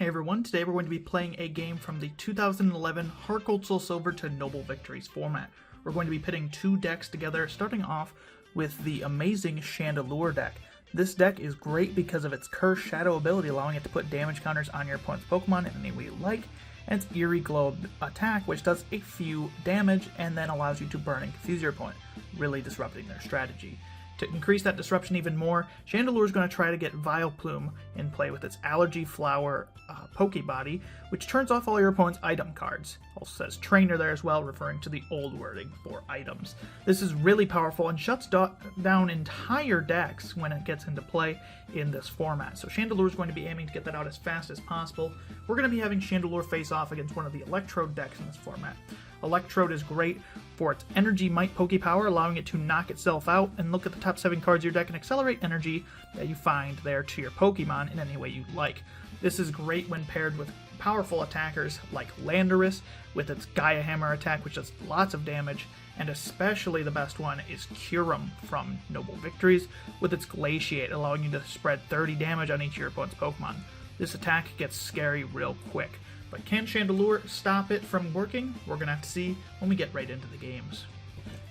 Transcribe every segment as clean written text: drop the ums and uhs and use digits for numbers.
Hey everyone, today we're going to be playing a game from the 2011 Heart Gold Soul Silver to Noble Victories format. We're going to be pitting two decks together, starting off with the amazing Chandelure deck. This deck is great because of its Curse Shadow ability, allowing it to put damage counters on your opponent's Pokemon in any way you like, and its Eerie Glow attack, which does a few damage and then allows you to burn and confuse your opponent, really disrupting their strategy. To increase that disruption even more, Chandelure is going to try to get Vileplume in play with its Allergy Flower Pokebody, which turns off all your opponent's item cards. Also says Trainer there as well, referring to the old wording for items. This is really powerful and shuts down entire decks when it gets into play in this format. So Chandelure is going to be aiming to get that out as fast as possible. We're going to be having Chandelure face off against one of the Electrode decks in this format. Electrode is great for its Energy Might Pokepower, allowing it to knock itself out and look at the top 7 cards of your deck and accelerate energy that you find there to your Pokemon in any way you like. This is great when paired with powerful attackers like Landorus with its Gaia Hammer attack, which does lots of damage, and especially the best one is Kyurem from Noble Victories with its Glaciate, allowing you to spread 30 damage on each of your opponent's Pokemon. This attack gets scary real quick. But can Chandelure stop it from working? We're going to have to see when we get right into the games.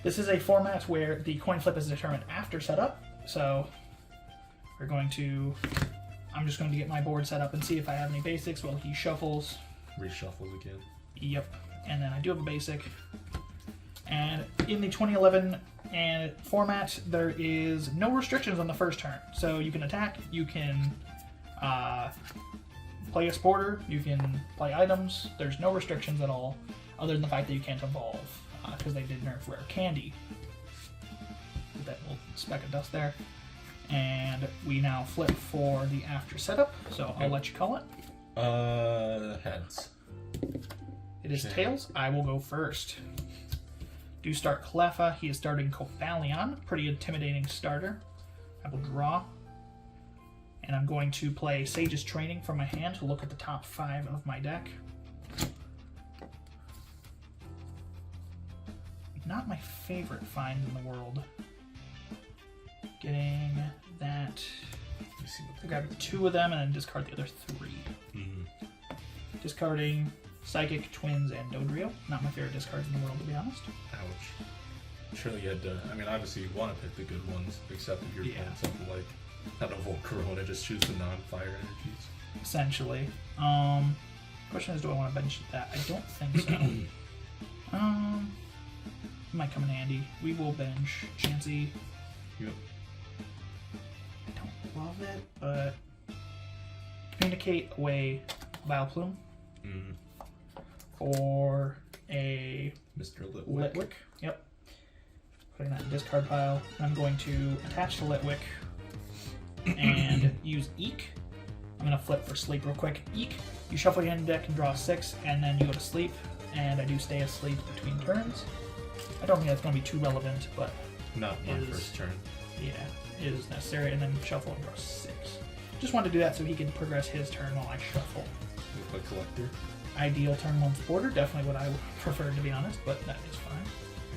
This is a format where the coin flip is determined after setup, so I'm just going to get my board set up and see if I have any basics while he shuffles. Reshuffles again. Yep, and then I do have a basic. And in the 2011 format, there is no restrictions on the first turn. So you can attack, you can play a sporter, you can play items. There's no restrictions at all, other than the fact that you can't evolve, because they did nerf Rare Candy. Put that little speck of dust there. And we now flip for the after setup, so I'll let you call it. Heads. It is tails. I will go first. Do start Cleffa. He is starting Cobalion. Pretty intimidating starter. I will draw. And I'm going to play Sage's Training from my hand to look at the top 5 of my deck. Not my favorite find in the world. Getting that. I grab 2 of them and then discard the other 3. Discarding Psychic, Twins, and Dodrio. Not my favorite discards in the world, to be honest. Ouch. Surely you had to, I mean, obviously you want to pick the good ones, except if you're playing something like, I don't know, Volcarona, just choose the non-fire energies. Essentially. Question is, do I want to bench that? I don't think so. Might come in handy. We will bench Chansey. Yep. I don't love it, but Communicate away Vileplume for a Mr. Litwick. Yep. Putting that in discard pile. I'm going to attach to Litwick and use Eek. I'm going to flip for sleep real quick. Eek, you shuffle your hand deck and draw 6, and then you go to sleep, and I do stay asleep between turns. I don't think that's going to be too relevant, but not my first turn. Yeah, it is necessary, and then shuffle and draw 6. Just wanted to do that so he can progress his turn while I shuffle. Look like Collector. Ideal turn 1 supporter, definitely what I would prefer, to be honest, but that is fine.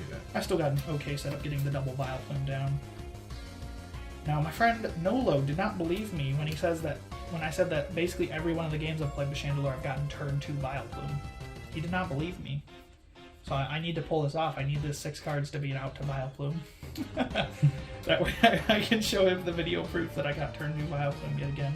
Yeah. I still got an okay setup getting the double Vileplume down. Now, my friend Nolo did not believe me when I said that basically every one of the games I've played with Chandelure I've gotten turn 2 Vileplume. He did not believe me. So I need to pull this off. I need the 6 cards to beat out to Vileplume. That way I can show him the video proof that I got turn 2 Vileplume yet again.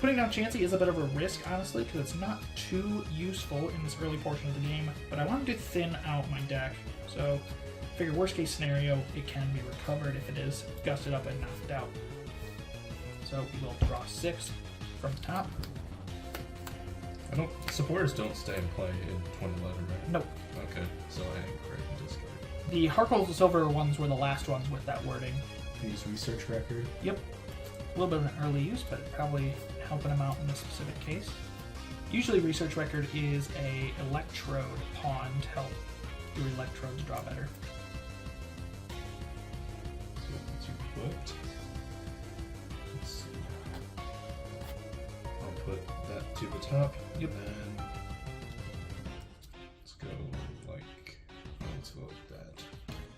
Putting down Chansey is a bit of a risk, honestly, because it's not too useful in this early portion of the game, but I wanted to thin out my deck. So I figure worst case scenario, it can be recovered if it is gusted up and knocked out. So we will draw 6 from the top. Supporters don't stay in play in 2011, right? Nope. Okay, so I ain't great in discard. The Heart Gold Silver ones were the last ones with that wording. Use Research Record. Yep. A little bit of an early use, but probably helping him out in this specific case. Usually Research Record is a Electrode pawn to help your Electrodes draw better. So once you put, let's see. I'll put that to the top. Yep. And then let's go let's vote that.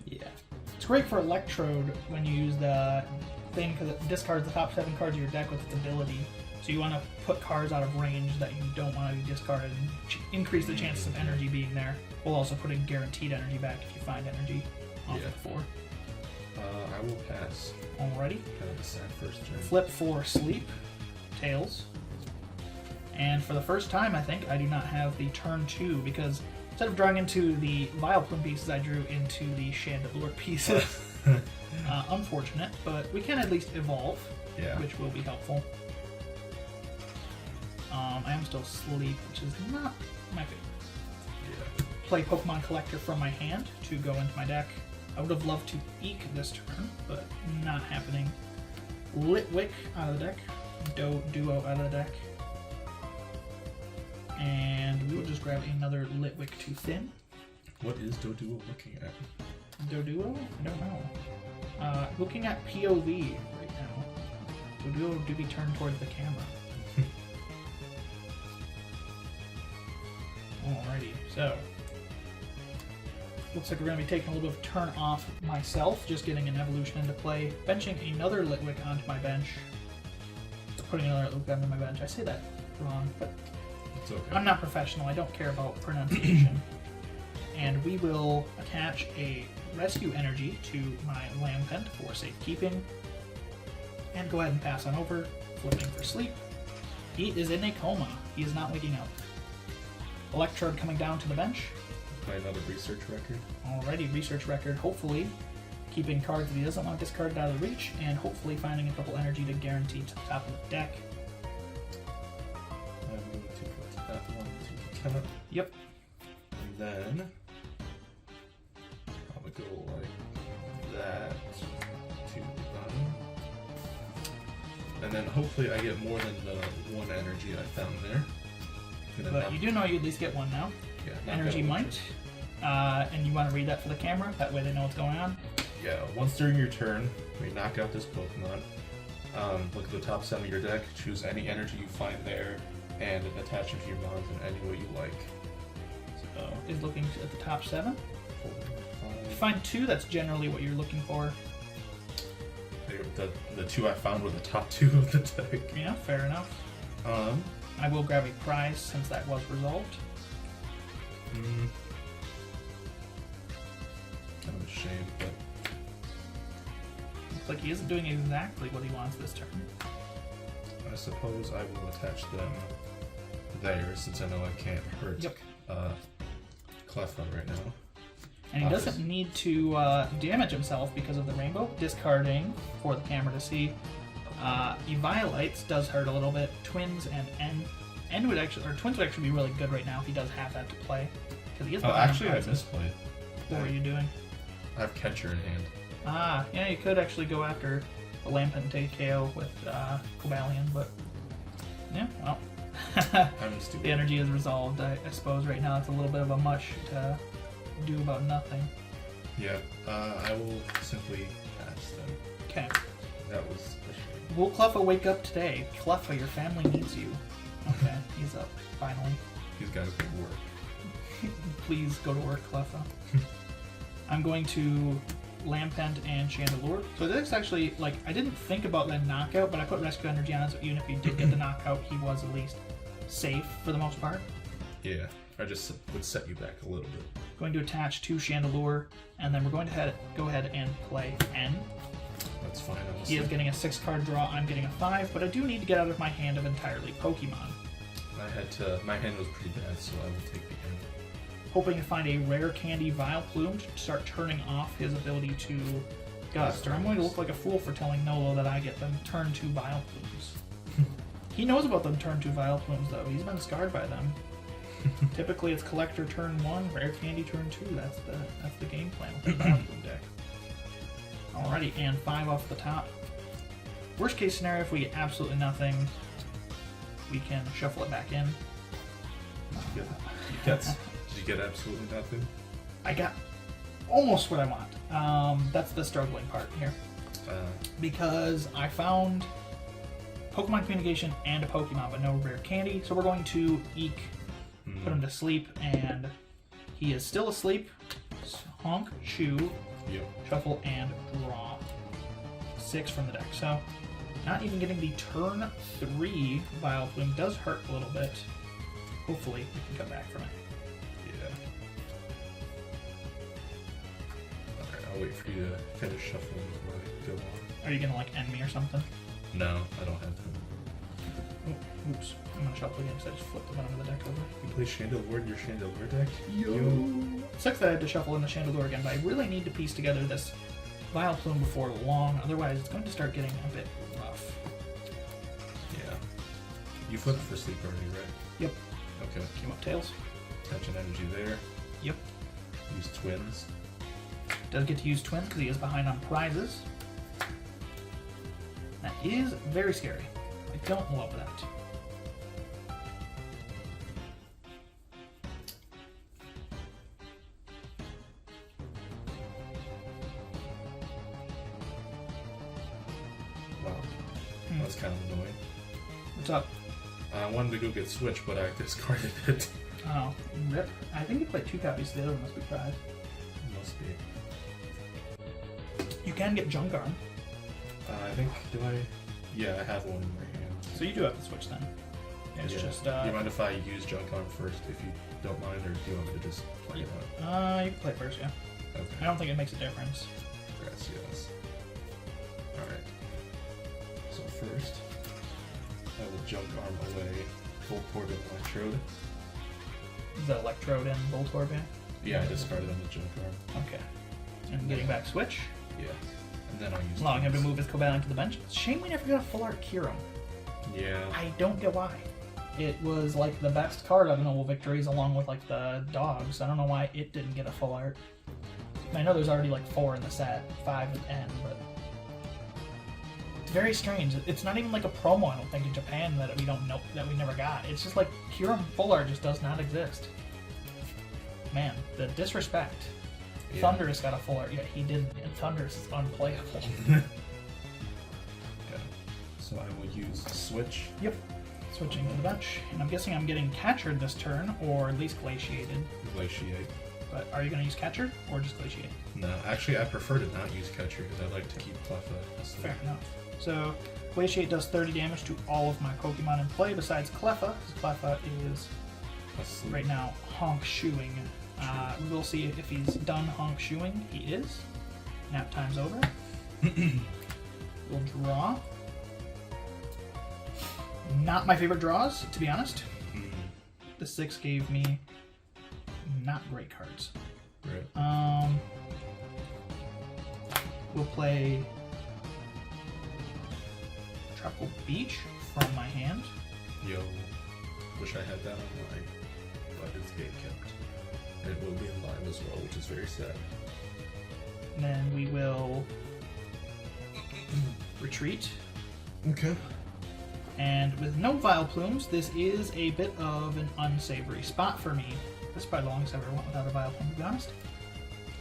Yeah. It's great for Electrode when you use the thing because it discards the top 7 cards of your deck with its ability. So you want to put cards out of range that you don't want to be discarded and increase the chances of energy being there, while also putting guaranteed energy back if you find energy off of 4. I will pass. Alrighty. Kind of a sad first turn. Flip for sleep, tails. And for the first time, I think, I do not have the turn 2, because instead of drawing into the Vile Plume pieces, I drew into the Chandelure pieces. Unfortunate, but we can at least evolve, which will be helpful. I am still asleep, which is not my favorite. Play Pokemon Collector from my hand to go into my deck. I would have loved to Eek this turn, but not happening. Litwick out of the deck. Duo out of the deck. And we will just grab another Litwick to thin. What is Doduo looking at? Doduo? I don't know. Looking at POV right now. Doduo do be turned towards the camera. Alrighty, so looks like we're going to be taking a little bit of turn off myself, just getting an evolution into play, benching another Litwick onto my bench, putting another Litwick onto my bench. I say that wrong, but it's okay. I'm not professional. I don't care about pronunciation. And we will attach a rescue energy to my Lampent for safekeeping, and go ahead and pass on over, flipping for sleep. He is in a coma. He is not waking up. Electrode coming down to the bench. Play another research record. Alrighty, research record. Hopefully keeping cards that he doesn't want discarded out of the reach, and hopefully finding a couple energy to guarantee to the top of the deck. I'm going to put that one to the top. Yep. And then I would go like that to the bottom. And then hopefully I get more than the 1 energy I found there. But you do know you at least get 1 now. Yeah, Energy Might. And you want to read that for the camera, that way they know what's going on. Yeah, once during your turn, when you knock out this Pokemon, look at the top 7 of your deck, choose any energy you find there, and attach it to your mons in any way you like. So, is looking at the top 7. 4, 5. If you find 2, that's generally what you're looking for. The 2 I found were the top 2 of the deck. Yeah, fair enough. I will grab a prize since that was resolved. Kind of a shame, but looks like he isn't doing exactly what he wants this turn. I suppose I will attach them there, since I know I can't hurt Cleffa right now. And he doesn't need to damage himself because of the rainbow. Discarding for the camera to see. Eviolites does hurt a little bit. Twins and Twins would actually be really good right now if he does have that to play. Because he is actually, I misplayed. What were you doing? I have Catcher in hand. Ah, yeah, you could actually go after the Lampent and take KO with Cobalion, but yeah, well. I'm stupid. The energy is resolved. I suppose right now it's a little bit of a mush to do about nothing. Yeah, I will simply pass them. Okay. That was a shame. Will Cleffa wake up today? Cleffa, your family needs you. Okay, he's up, finally. He's got to go to work. Please go to work, Cleffa. I'm going to Lampent and Chandelure. So this is actually, like, I didn't think about the knockout, but I put Rescue Energy on it, so even if he did get the knockout, he was at least safe for the most part. Yeah, I just would set you back a little bit. Going to attach to Chandelure, and then we're going to go ahead and play N. That's fine. He is getting a 6-card draw, I'm getting a 5, but I do need to get out of my hand of entirely Pokemon. My hand was pretty bad, so I will take the end. Hoping to find a rare candy Vile Plume to start turning off his ability to Gust, or I'm going to look like a fool for telling Nolo that I get them turn 2 Vile Plumes. He knows about them turn 2 Vile Plumes, though. He's been scarred by them. Typically it's Collector turn 1, Rare Candy turn 2. That's the game plan with the Vile Plume deck. Alrighty, and 5 off the top. Worst case scenario, if we get absolutely nothing, we can shuffle it back in. Did you get absolutely nothing? I got almost what I want. That's the struggling part here. Because I found Pokemon Communication and a Pokemon, but no rare candy. So we're going to Eek, put him to sleep, and he is still asleep. Honk, chew, shuffle, and draw. 6 from the deck. So Not even getting the turn 3 Vileplume does hurt a little bit. Hopefully we can come back from it. Yeah. Alright, I'll wait for you to finish shuffling before I go on. Are you gonna like end me or something? No, I don't have time. Oh, oops. I'm gonna shuffle again because I just flipped the bottom of the deck over. You play Chandelure in your Chandelure deck? Yo! Sucks that I had to shuffle in the Chandelure again, but I really need to piece together this Vileplume before long, otherwise it's going to start getting a bit rough. Yeah. You flipped for sleep already, right? Yep. Okay. Came up tails. Tension energy there. Yep. Use twins. Does get to use twins because he is behind on prizes. That is very scary. I don't love that. Wow. That's kind of annoying. What's up? I wanted to go get Switch, but I discarded it. Oh, rip. I think you played 2 copies, the other one must be prize. Must be. You can get Junk Arm. I think, do I? Yeah, I have one in my hand. So you do have the Switch then. It's just, Do you mind if I use Junk Arm first, if you don't mind, or do you want me to just play it out? you can play first, yeah. Okay. I don't think it makes a difference. Gracias. Alright. So first, I will Junk Arm away, Voltorb and Electrode. The Electrode and Voltorb, yeah? Yeah, I discarded them with Junk Arm. Okay. And getting back Switch. Yeah. And then I'll use Allowing him to twins. move his Cobalion to the bench. It's a shame we never got a full art Kyurem. Yeah. I don't get why. It was like the best card of Noble Victories along with like the dogs. I don't know why it didn't get a full art. I know there's already like 4 in the set, 5 at the end, but it's very strange. It's not even like a promo, I don't think, in Japan that we don't know, that we never got. It's just like Kyurem full art just does not exist. Man, the disrespect. Yeah. Thunderous got a full art, yet he didn't, and Thunderous is unplayable. Okay. So I will use Switch. Yep. Switching to the bench. And I'm guessing I'm getting Catchered this turn, or at least Glaciated. Glaciate. But are you going to use Catcher, or just Glaciate? No, actually I prefer to not use Catcher because I like to keep Cleffa asleep. Fair enough. So, Glaciate does 30 damage to all of my Pokemon in play besides Cleffa, because Cleffa is Asleep. right now honk shoeing. We'll see if he's done honk shoeing. He is. Nap time's over. We'll draw. Not my favorite draws, to be honest. The 6 gave me not great cards. Right. We'll play Tropical Beach from my hand. Yo. Wish I had that on my but it's game kept. And it will be in live as well, which is very sad. And then we will retreat. Okay. And with no Vileplumes, this is a bit of an unsavory spot for me. This is probably the longest I've ever went without a Vileplume, to be honest.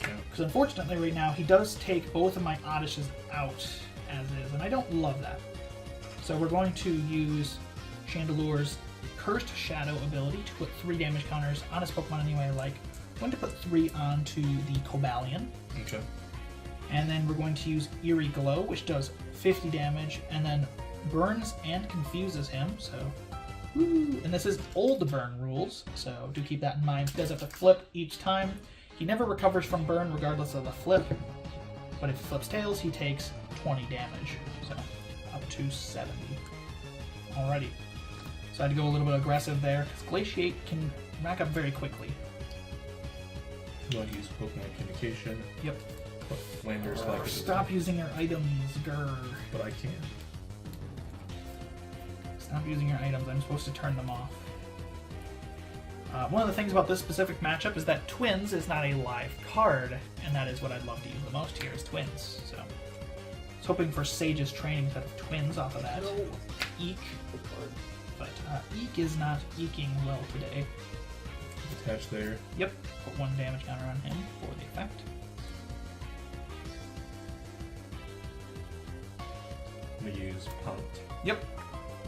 Yeah. Because unfortunately right now, he does take both of my Oddishes out as is, and I don't love that. So we're going to use Chandelure's Cursed Shadow ability to put 3 damage counters on his Pokemon anyway I like. I'm going to put 3 onto the Cobalion. Okay. And then we're going to use Eerie Glow, which does 50 damage, and then burns and confuses him, so... Woo. And this is old burn rules, so do keep that in mind. He does have to flip each time. He never recovers from burn regardless of the flip, but if he flips tails, he takes 20 damage, so up to 70. Alrighty. So I had to go a little bit aggressive there, because Glaciate can rack up very quickly. You want to use Pokemon Communication? Yep. Put Flanders like Stop using your items, grr. But I can't. Stop using your items, I'm supposed to turn them off. One of the things about this specific matchup is that Twins is not a live card, and that is what I'd love to use the most here is Twins. So, I was hoping for Sage's Training instead of Twins off of that. Eek. But Eek is not eeking well today. Attach there. Yep, put 1 damage counter on him for the effect. I'm going to use Punt, Yep.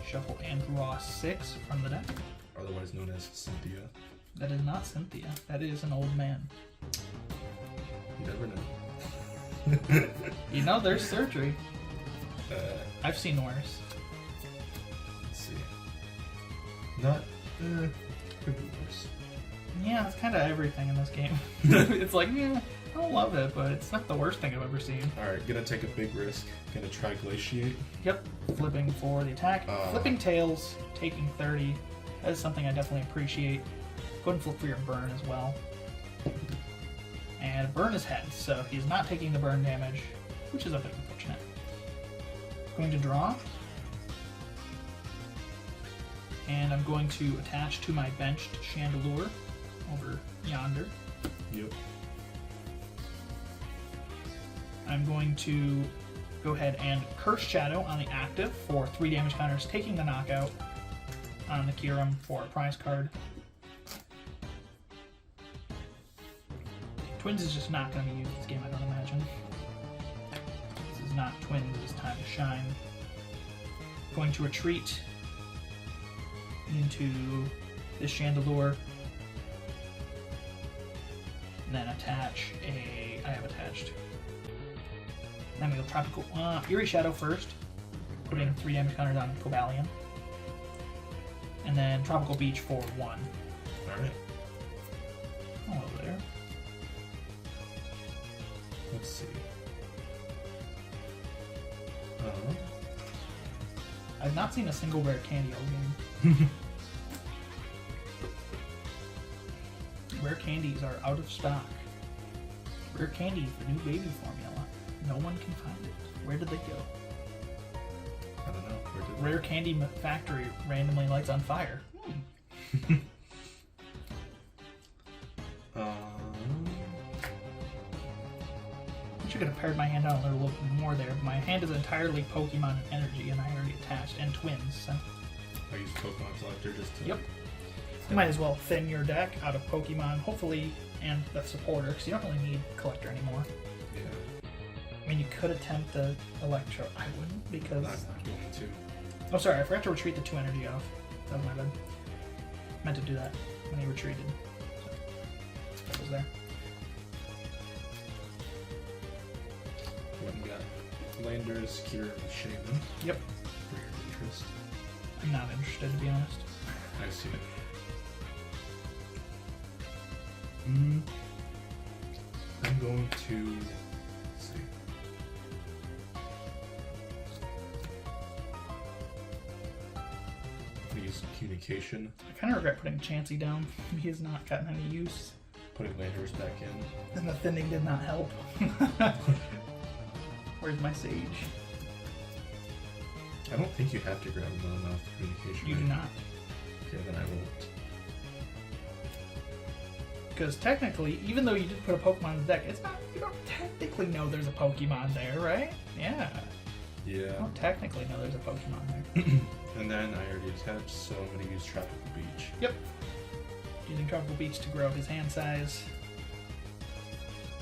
Shuffle and draw 6 from the deck. otherwise known as Cynthia. That is not Cynthia. That is an old man. You never know. You know, there's surgery. I've seen worse. Let's see. Not, could be worse. Yeah, it's kind of everything in this game. It's like, yeah, I don't love it, but it's not the worst thing I've ever seen. Alright, gonna take a big risk. Gonna try Glaciate. Yep, flipping for the attack. Flipping tails, taking 30. That is something I definitely appreciate. Go ahead and flip for your burn as well. And burn his head, so he's not taking the burn damage, which is a bit unfortunate. Going to draw. And I'm going to attach to my benched Chandelure over yonder. Yep. I'm going to go ahead and Curse Shadow on the active for 3 damage counters, taking the knockout on the Kyurem for a prize card. Twins is just not going to be used this game, I don't imagine. This is not Twins' time to shine. Going to retreat into this Chandelure. And then attach a... I have attached. Then we go Tropical... Eerie Shadow first. Putting 3 damage counters on Cobalion. And then Tropical Beach for 1. Alright. Hello there. Let's see. I've not seen a single rare candy all game. Rare candies are out of stock. Rare candies, the new baby formula. No one can find it. Where did they go? I don't know. Where did Rare candy factory randomly lights on fire. I should have pared my hand out a little bit more there. My hand is entirely Pokemon and energy, and I already attached, and twins. So. I use Pokemon Collector just to... Yep. You might as well thin your deck out of Pokemon, hopefully, and the supporter, because you don't really need Collector anymore. Yeah. I mean, you could attempt the Electro. I wouldn't, because... I'm not going to. Oh, sorry, I forgot to retreat the 2 energy off. That was my bad. Meant to do that when he retreated. So, that was there. What we got? Landers, Cure, and Shaman. Yep. For your interest. I'm not interested, to be honest. I see it. I'm going to... Let's see. Use Communication. I kind of regret putting Chansey down. He has not gotten any use. Putting Landers back in. And the thinning did not help. Where's my Sage? I don't think you have to grab them off Communication. You do not. Okay, then I won't. Because technically, even though you did put a Pokemon in the deck, it's not. You don't technically know there's a Pokemon there, right? Yeah. Yeah. You don't technically know there's a Pokemon there. And then I already attached, so I'm going to use Tropical Beach. Yep. Using Tropical Beach to grow his hand size.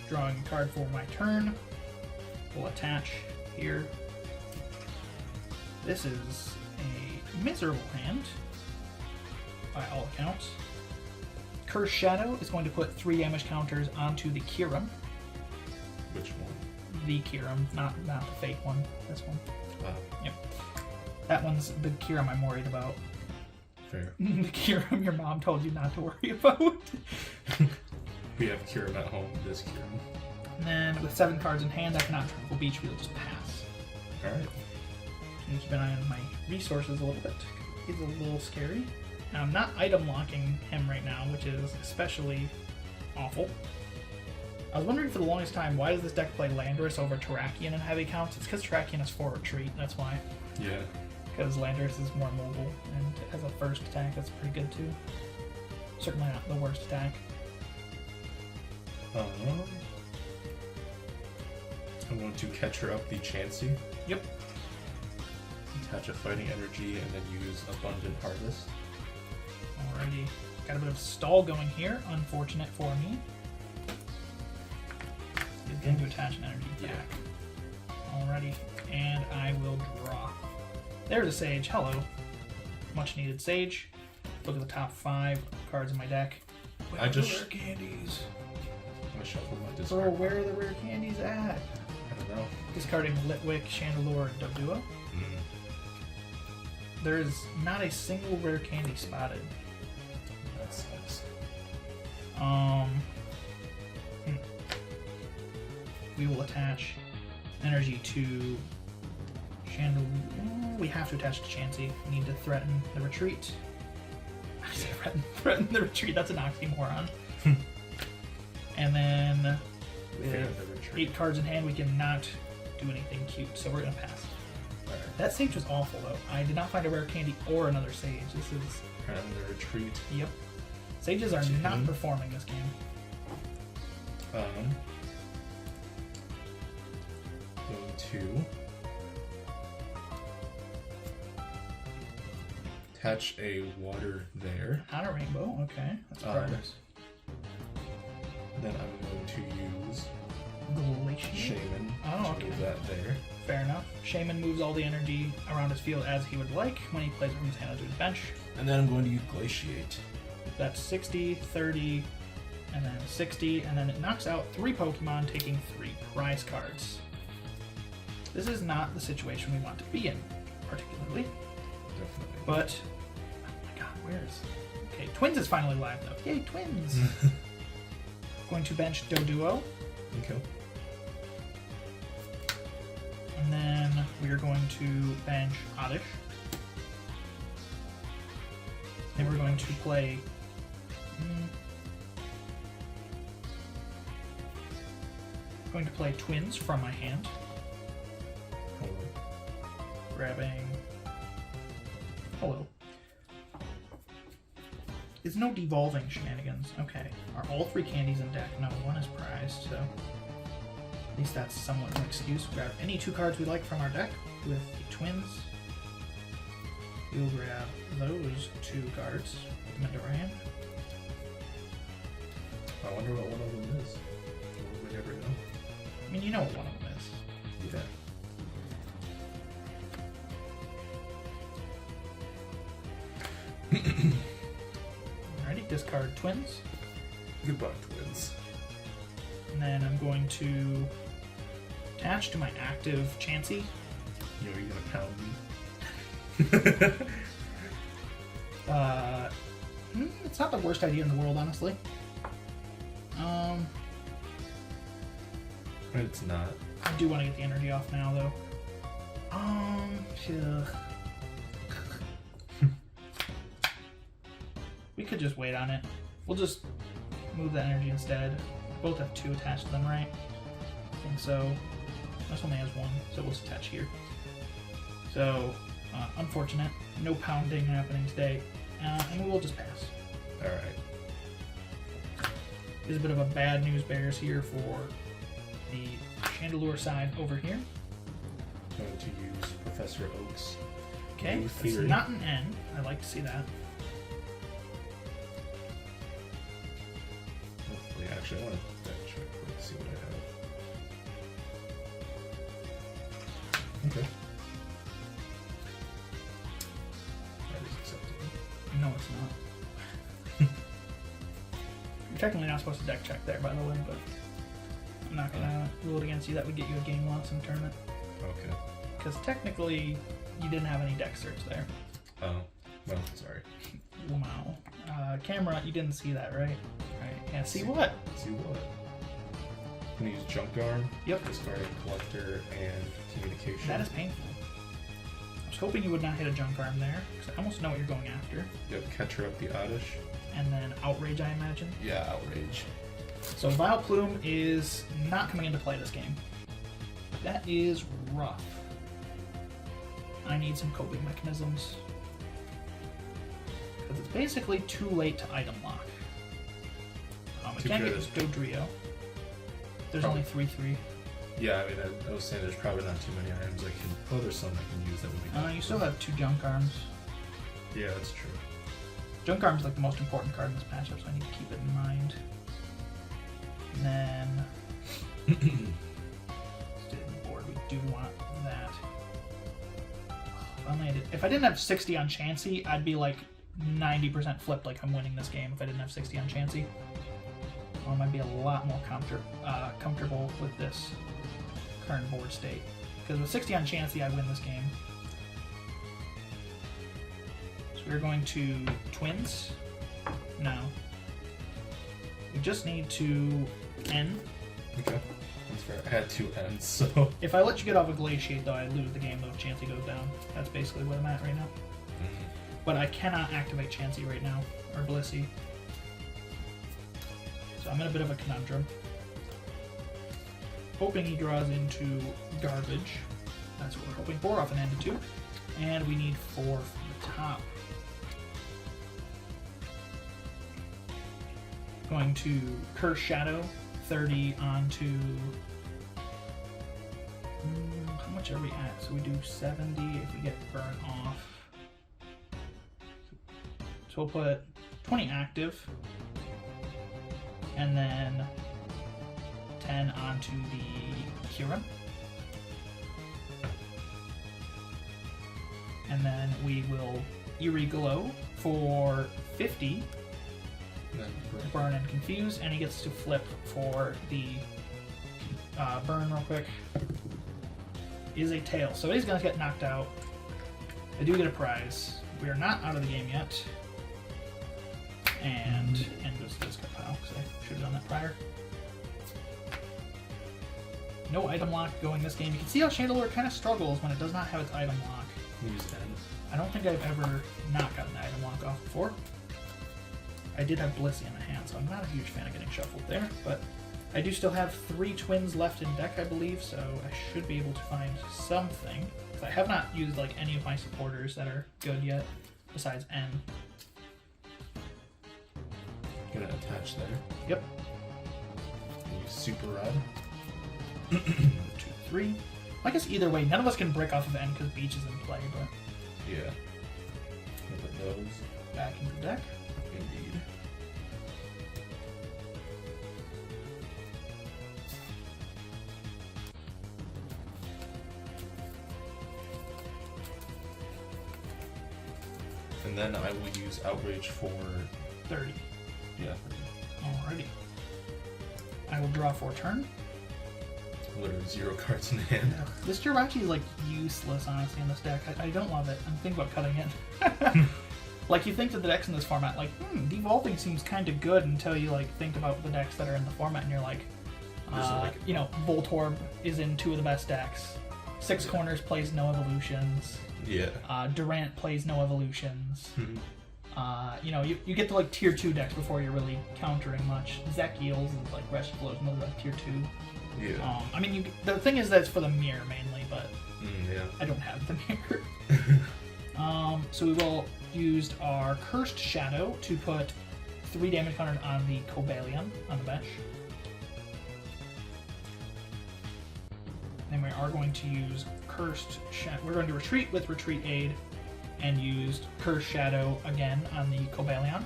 Drawing a card for my turn. We'll attach here. This is a miserable hand, by all accounts. Curse Shadow is going to put 3 damage counters onto the Kyurem. Which one? The Kyurem, not the fake one. This one. Yep. That one's the Kyurem I'm worried about. Fair. The Kyurem your mom told you not to worry about. We have Kyurem at home, this Kyurem. And then with 7 cards in hand, I cannot Tropical Beach, we'll just pass. Alright. Keep an eye on my resources a little bit. He's a little scary. Now, I'm not item locking him right now, which is especially awful. I was wondering for the longest time, why does this deck play Landorus over Terrakion in heavy counts? It's because Terrakion is for retreat, that's why. Yeah. Because Landorus is more mobile, and as a first attack, that's pretty good too. Certainly not the worst attack. I want to catch her up the Chansey. Yep. Attach a Fighting Energy and then use Abundant Harvest. Alrighty. Got a bit of stall going here, unfortunate for me. He's going to attach an energy back. Alrighty. And I will draw. There's a Sage. Hello. Much needed Sage. Look at the top 5 cards in my deck. I just... Rare candies. I'm going to shuffle my discard. Bro, where are the rare candies at? I don't know. Discarding LaKE, Chandelure, and Doduo. There is not a single rare candy spotted. That sucks. We will attach energy to Chandelure. We have to attach to Chansey. We need to threaten the retreat. I say threaten the retreat. That's an oxymoron. And then with 8 cards in hand, we cannot do anything cute, so we're gonna pass. Alright. That sage was awful though. I did not find a rare candy or another sage. This is. And the retreat. Yep. Sages are not performing this game. Going to attach a water there. On a rainbow, okay. That's progress. Then I'm going to use Glaciate. Shaman. Oh, to okay. move that there. Fair enough. Shaman moves all the energy around his field as he would like when he plays it from his hand to his bench. And then I'm going to use Glaciate. That's 60, 30, and then 60, and then it knocks out 3 Pokemon, taking 3 prize cards. This is not the situation we want to be in, particularly. Definitely. But, oh my god, where is... Okay, Twins is finally live, though. Yay, Twins! Going to bench Doduo. Okay. And then we are going to bench Oddish. Then we're going to play... going to play Twins from my hand. Grabbing... Hello. Is no devolving shenanigans. Okay. Are all 3 candies in deck? No, 1 is prized, so... At least that's somewhat an excuse. Grab any 2 cards we like from our deck with the Twins. We'll grab those 2 cards, put them into our hand. I wonder what one of them is. We never know. I mean, you know what one of them is. Yeah. Alrighty, discard Twins. Goodbye, Twins. And then I'm going to attach to my active Chansey. You know, you're gonna pound me. It's not the worst idea in the world, honestly. But it's not. I do want to get the energy off now, though. Yeah. We could just wait on it. We'll just move the energy instead. Both have 2 attached to them, right? I think so. This only has 1, so we'll just attach here. So, unfortunate. No pounding happening today. And we'll just pass. Alright. There's a bit of a bad news bears here for the Chandelure side over here. Going to use Professor Oak's Okay, new it's theory. not an N. I like to see that. Hopefully, actually, I want to check quick, see what I have. Okay. That is acceptable. No, it's not. You're technically not supposed to deck check there, by the way, but I'm not gonna rule it against you. That would get you a game loss in the tournament. Okay. Because technically, you didn't have any deck search there. Oh, well, sorry. Wow. Camera, you didn't see that, right? Right. Yeah, see what? See what? I'm gonna use Junk Arm. Yep. Discarding Collector and Communication. That is painful. I was hoping you would not hit a junk arm there, because I almost know what you're going after. Yep, Catcher up the Oddish. And then Outrage, I imagine. Yeah, Outrage. So Vile Plume is not coming into play this game. That is rough. I need some coping mechanisms. Because it's basically too late to item lock. I can't get this Dodrio. There's only 3/3. Yeah, I mean, I was saying there's probably not too many items I can... Oh, there's some I can use that would be good. You still have 2 junk arms. Yeah, that's true. Junk arm is like the most important card in this matchup, so I need to keep it in mind. And then... State of the board, we do want that. If I didn't have 60 on Chansey, I'd be like 90% flipped like I'm winning this game if I didn't have 60 on Chansey. I'd be a lot more comfortable with this current board state. Because with 60 on Chansey, I win this game. So we're going to twins. No. We just need to N. Okay. That's fair. I had 2 N's, so... If I let you get off a Glaciate, though, I lose the game, though, if Chansey goes down. That's basically where I'm at right now. Mm-hmm. But I cannot activate Chansey right now, or Blissey. So I'm in a bit of a conundrum. Hoping he draws into garbage. That's what we're hoping for, off an end of 2. And we need 4 from the top. Going to Curse Shadow, 30 onto... how much are we at? So we do 70 if we get burn off. So we'll put 20 active. And then 10 onto the Kieran. And then we will Eerie Glow for 50. Burn and Confuse, and he gets to flip for the burn real quick. Is a tail, so he's gonna get knocked out. I do get a prize. We are not out of the game yet. And goes to this pile, because I should have done that prior. No item lock going this game. You can see how Chandelure kind of struggles when it does not have its item lock. I don't think I've ever not gotten the item lock off before. I did have Blissey in the hand, so I'm not a huge fan of getting shuffled there, but I do still have 3 twins left in deck, I believe, so I should be able to find something. I have not used like any of my supporters that are good yet, besides N. Gonna attach there. Yep. Use Super Rod. 2, 3. I guess either way, none of us can break off of N because Beach is in play, but... Yeah. Put those back into the deck. Indeed. And then I will use Outrage for 30. Yeah. Alrighty. I will draw for a turn. Literally 0 cards in hand. This Jirachi is like useless, honestly, in this deck. I don't love it. I'm thinking about cutting it. Like, you think that the decks in this format, like, devolving seems kind of good until you like think about the decks that are in the format, and you're like, you know, Voltorb is in 2 of the best decks. Six Corners plays no evolutions. Yeah. Durant plays no evolutions. Mm-hmm. You know, you get to like tier 2 decks before you're really countering much. Zekiels is like Rescue Flows, and those are like tier 2. Yeah. I mean, the thing is that it's for the mirror mainly, but yeah. I don't have the mirror. So we will use our Cursed Shadow to put 3 damage counters on the Cobalion on the bench. Then we are going to use Cursed Shadow. We're going to retreat with Retreat Aid and use Cursed Shadow again on the Cobalion.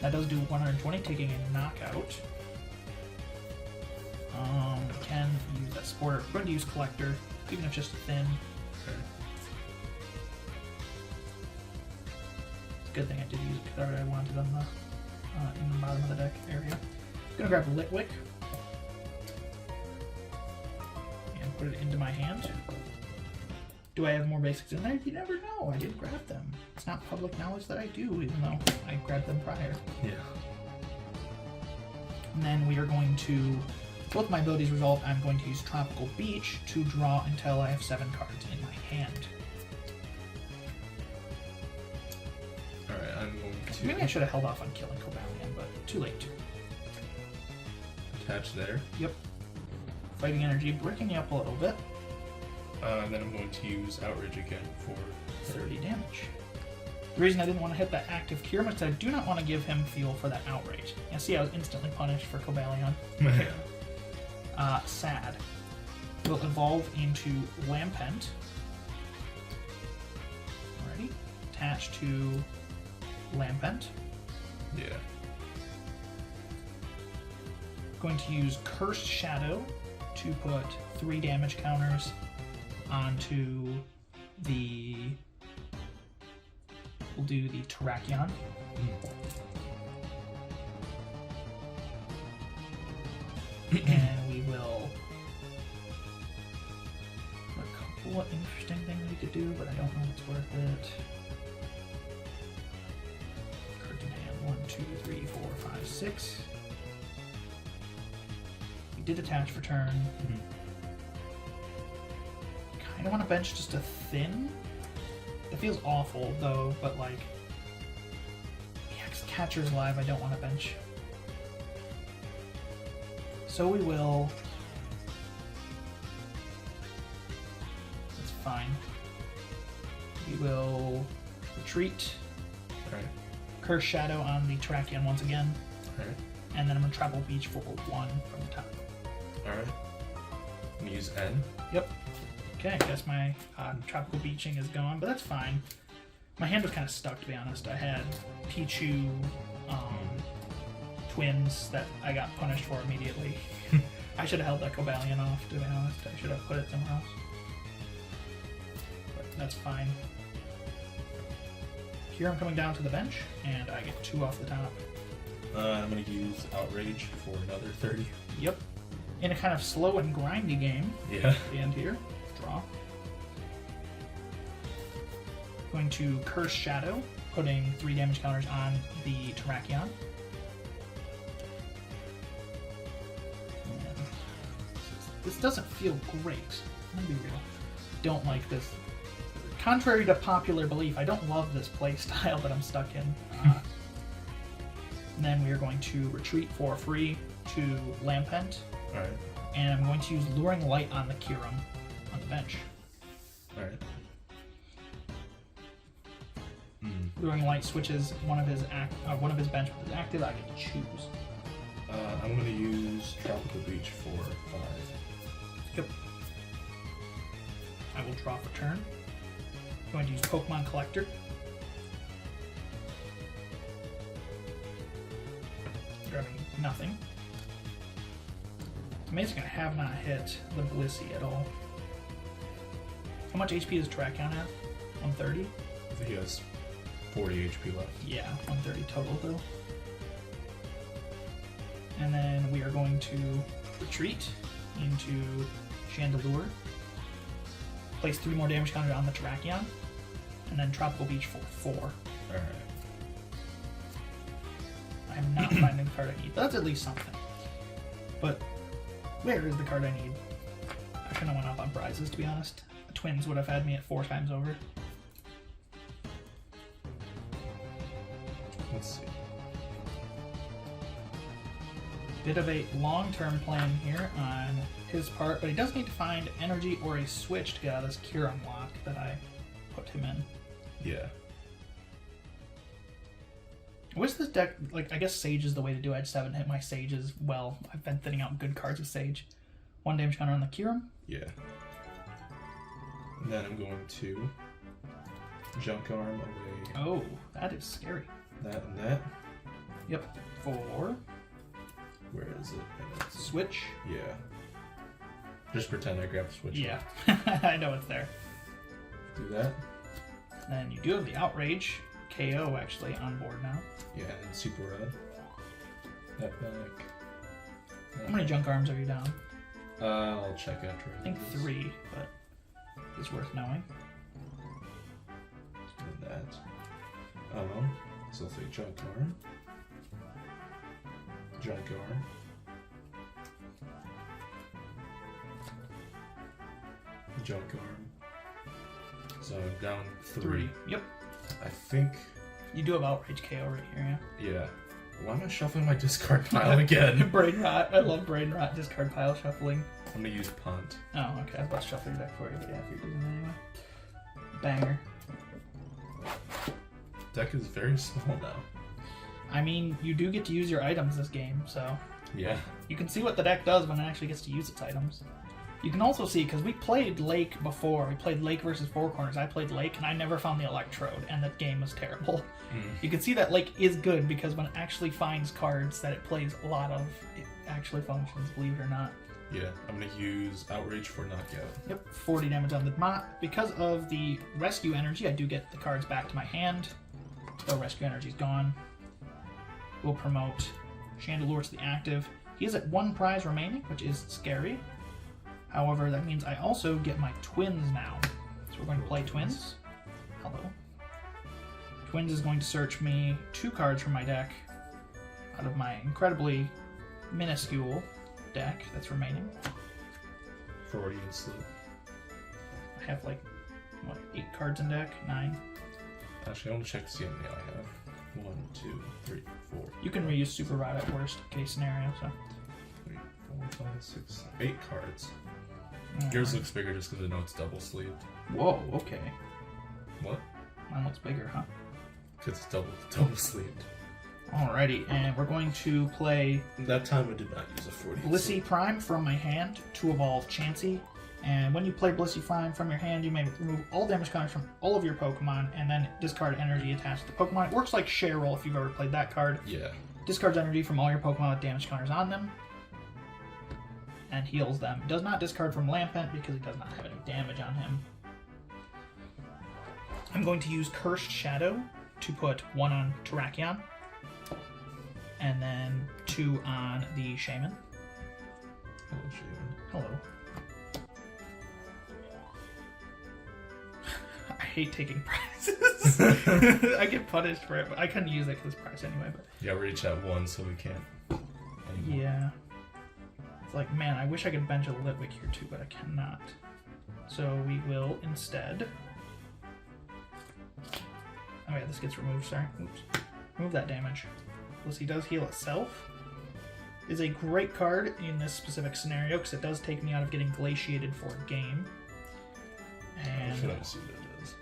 That does do 120, taking a knockout. We can use that Sporter. We're going to use Collector, even if just thin. Okay. It's a good thing I did use it because I already wanted on the in the bottom of the deck area. I'm going to grab Litwick and put it into my hand. Do I have more basics in there? You never know. I did grab them. It's not public knowledge that I do, even though I grabbed them prior. Yeah. And then we are going to, both my abilities resolved, I'm going to use Tropical Beach to draw until I have 7 cards in my hand. Alright, I'm going to... Maybe I should have held off on killing Cobalion, but too late. Attach there. Yep. Fighting Energy, breaking you up a little bit. Then I'm going to use Outrage again for 30 damage. The reason I didn't want to hit that active Cure is that I do not want to give him fuel for that Outrage. You see, I was instantly punished for Cobalion. Sad. Will evolve into Lampent. Alrighty. Attached to Lampent. Yeah. Going to use Cursed Shadow to put 3 damage counters onto the... We'll do the Terrakion. And we will couple of interesting things we could do, but I don't know if it's worth it. Cards in hand. 1, 2, 3, 4, 5, 6. We did attach for turn. Kind of want to bench just a thin. It feels awful though, but like, yeah, 'cause Catcher's live. I don't want to bench. So we will. That's fine. We will retreat. Alright. Curse Shadow on the Terrakion once again. Alright. And then I'm going to Travel Beach for 1 from the top. Alright. I'm gonna use N. Yep. Okay, I guess my Tropical Beaching is gone, but that's fine. My hand was kind of stuck, to be honest. I had Pichu twins that I got punished for immediately. I should have held that Cobalion off, to be honest. I should have put it somewhere else. But that's fine. Here I'm coming down to the bench, and I get 2 off the top. I'm going to use Outrage for another 30. Yep. In a kind of slow and grindy game. Yeah. At the end here. Draw. Going to Curse Shadow, putting 3 damage counters on the Terrakion. And this doesn't feel great. I'm gonna be real. Don't like this. Contrary to popular belief, I don't love this play style that I'm stuck in. And then we are going to retreat for free to Lampent. Alright. And I'm going to use Luring Light on the Kyurem on the bench. Alright. Luring Light switches one of his bench with his active. I get to choose. I'm going to use Tropical Beach for 5. Yep. I will draw for turn. I'm going to use Pokemon Collector. Grabbing nothing. Amazing, I have not hit the Blissey at all. How much HP does Terrakion have? 130? I think he has 40 HP left. Yeah, 130 total though. And then we are going to retreat into Chandelure. Place 3 more damage counters on the Terrakion. And then Tropical Beach for 4. Alright. I'm not finding the card I need. That's at least something. But where is the card I need? I shouldn't have went up on prizes, to be honest. The Twins would have had me at 4 times over. Let's see. Bit of a long-term plan here on his part, but he does need to find energy or a switch to get out of this Kyurem lock that I put him in. Yeah. I wish this deck, like, I guess Sage is the way to do it. I just haven't hit my Sages well. I've been thinning out good cards with Sage. 1 damage counter on the Kyurem. Yeah. And then I'm going to Junk Arm away. Oh, that is scary. That and that. Yep. 4. Where is it? Switch. Yeah. Just pretend I grabbed the switch. Yeah. I know it's there. Do that. Then you do have the Outrage. KO actually on board now. Yeah, and Super Red. That back. How many Junk Arms are you down? I'll check after. I think 3, but it's worth knowing. And that. So I'll say Junk Arm. Junk Arm. Junk Arm. So down 3. Yep. I think. You do have Outrage KO right here, yeah. Yeah. Why am I shuffling my discard pile again? Brain Rot. I love Brain Rot discard pile shuffling. I'm gonna use Punt. Oh, okay. I was about to shuffle your deck for you, but yeah, if you're doing it anyway. Banger. Deck is very small now. I mean, you do get to use your items this game, so Yeah. you can see what the deck does when it actually gets to use its items. You can also see, because we played LaKE before, we played LaKE versus Four Corners, I played LaKE, and I never found the Electrode, and that game was terrible. You can see that LaKE is good, because when it actually finds cards that it plays a lot of, it actually functions, believe it or not. Yeah, I'm gonna use Outrage for knockout. Yep, 40 damage on the Mott. Because of the Rescue Energy, I do get the cards back to my hand. So Rescue Energy's gone. We'll promote Chandelure to the active. He is at 1 prize remaining, which is scary. However, that means I also get my twins now. So we're going to play twins. Hello. Twins is going to search me 2 cards from my deck out of my incredibly minuscule deck that's remaining. 40 in sleep. I have like, what, 8 cards in deck? 9? Actually, I want to check to see how many I have. 1, 2, 3, 4. You can reuse Super Rod at worst case scenario, so. 3, 4, 5, 6, 8 cards. Yours looks bigger just because I know it's double sleeved. Whoa, okay. What? Mine looks bigger, huh? Because it's double sleeved. Alrighty, and we're going to play That time I did not use a 40. Blissey Prime from my hand to evolve Chansey. And when you play Blissey Prime from your hand, you may remove all damage counters from all of your Pokemon and then discard energy attached to the Pokemon. It works like Cheryl if you've ever played that card. Yeah. Discards energy from all your Pokemon with damage counters on them and heals them. Does not discard from Lampent because he does not have any damage on him. I'm going to use Cursed Shadow to put 1 on Terrakion and then 2 on the Shaman. Hello, Shaman. Hello. I hate taking prizes. I get punished for it, but I couldn't use it because it's prize anyway. But yeah, we're each at 1, so we can't anymore. Yeah. It's like, man, I wish I could bench a Litwick here too, but I cannot. So we will instead... Oh yeah, this gets removed, sorry. Oops. Remove that damage. Blissey does heal itself. Is a great card in this specific scenario because it does take me out of getting glaciated for a game. And Should I see what it is?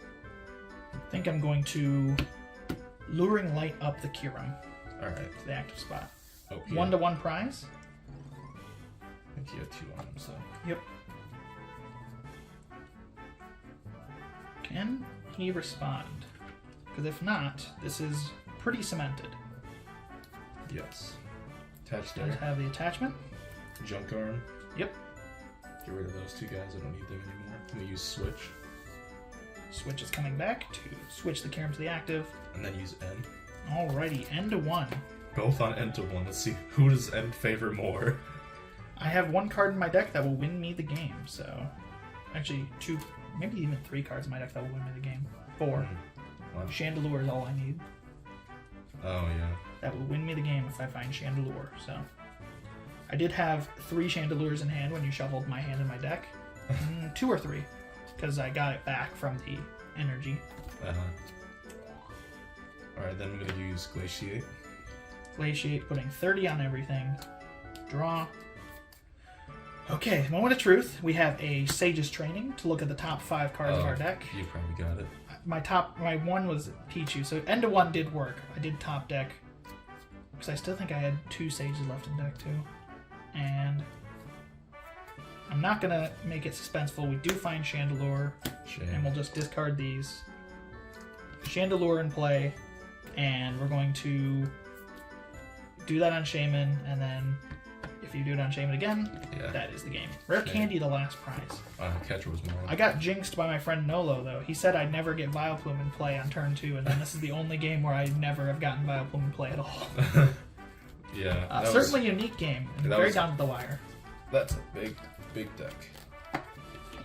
I think I'm going to Luring Light up the Kyurem. Alright. To the active spot. Oh, yeah. 1-to-1 prize. I think you have 2 on him, so. Yep. Can he respond? Because if not, this is pretty cemented. Yes. Attach Does there. have the attachment. Junk arm. Yep. Get rid of those 2 guys. I don't need them anymore. I'm gonna use switch. Switch is coming back to switch the Kyurem to the active. And then use N. Alrighty, N to 1. Both on N to 1. Let's see who does N favor more. I have 1 card in my deck that will win me the game, so... Actually, 2, maybe even 3 cards in my deck that will win me the game. 4. Wow. Chandelure is all I need. Oh, yeah. That will win me the game if I find Chandelure, so... I did have 3 Chandelures in hand when you shuffled my hand in my deck. 2 or 3, because I got it back from the energy. Alright, then I'm gonna use Glaciate. Glaciate, putting 30 on everything. Draw. Okay, moment of truth. We have a Sage's Training to look at the top 5 cards of our deck. You probably got it. My 1 was Pichu, so N to 1 did work. I did top deck. Because I still think I had 2 Sages left in deck too. And I'm not going to make it suspenseful. We do find Chandelure, and we'll just discard these. Chandelure in play, and we're going to do that on Shaman, and then if you do it on Shaman again, that is the game. Rare Candy, the last prize. Catcher was more. I got jinxed by my friend Nolo, though. He said I'd never get Vileplume in play on turn 2, and then this is the only game where I never have gotten Vileplume in play at all. Yeah. Certainly a unique game, and very down to the wire. That's a big deck.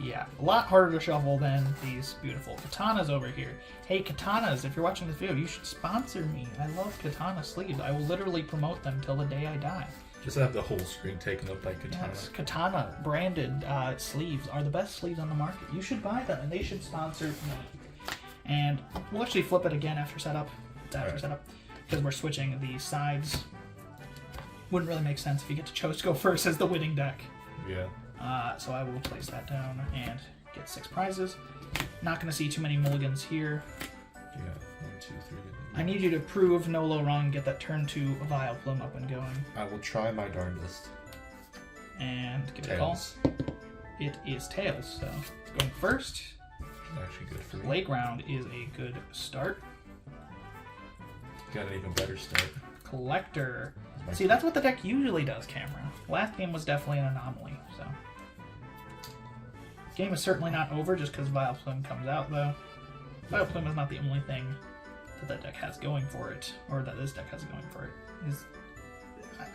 Yeah, a lot harder to shuffle than these beautiful Katanas over here. Hey, Katanas, if you're watching this video, you should sponsor me. I love Katana sleeves. I will literally promote them till the day I die. Just have the whole screen taken up by Katana. Yes, Katana branded sleeves are the best sleeves on the market. You should buy them, and they should sponsor me. And we'll actually flip it again after setup. Setup, because we're switching the sides. Wouldn't really make sense if you get to choose to go first as the winning deck. Yeah. So I will place that down and get 6 prizes. Not going to see too many mulligans here. Yeah, 1, 2, 3. I need you to prove Nolo wrong and get that turn 2 Vileplume up and going. I will try my darndest. And give it a call. It is Tails, so going first. Actually good for me. Playground is a good start. Got an even better start. Collector. See, that's what the deck usually does, Camera. Last game was definitely an anomaly, so. Game is certainly not over just because Vileplume comes out, though. Vileplume is not the only thing that deck has going for it, or that this deck has going for it.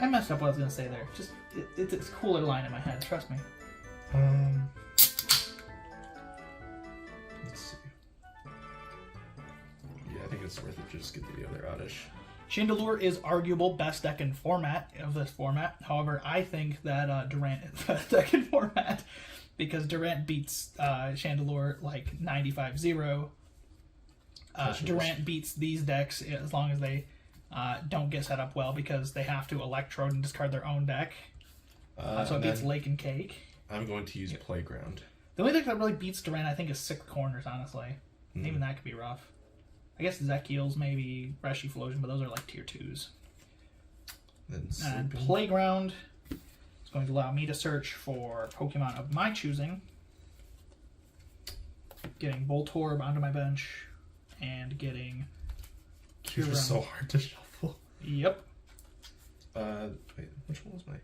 I messed up what I was going to say there. Just, it's a cooler line in my head, trust me. Let's see. Yeah, I think it's worth it. Just get the other oddish. Chandelure is arguable best deck in format of this format. However, I think that Durant is best deck in format because Durant beats Chandelure like 95-0. Durant beats these decks as long as they don't get set up well because they have to electrode and discard their own deck. So it beats LaKE and Cake. I'm going to use Playground. The only deck that really beats Durant, I think, is Six Corners, honestly. Even that could be rough. I guess Zekiel's maybe Fresh Efflosion, but those are like tier 2s. And Playground is going to allow me to search for Pokemon of my choosing. Getting Voltorb onto my bench and getting These are so hard to shuffle. Yep. Wait, which one was my...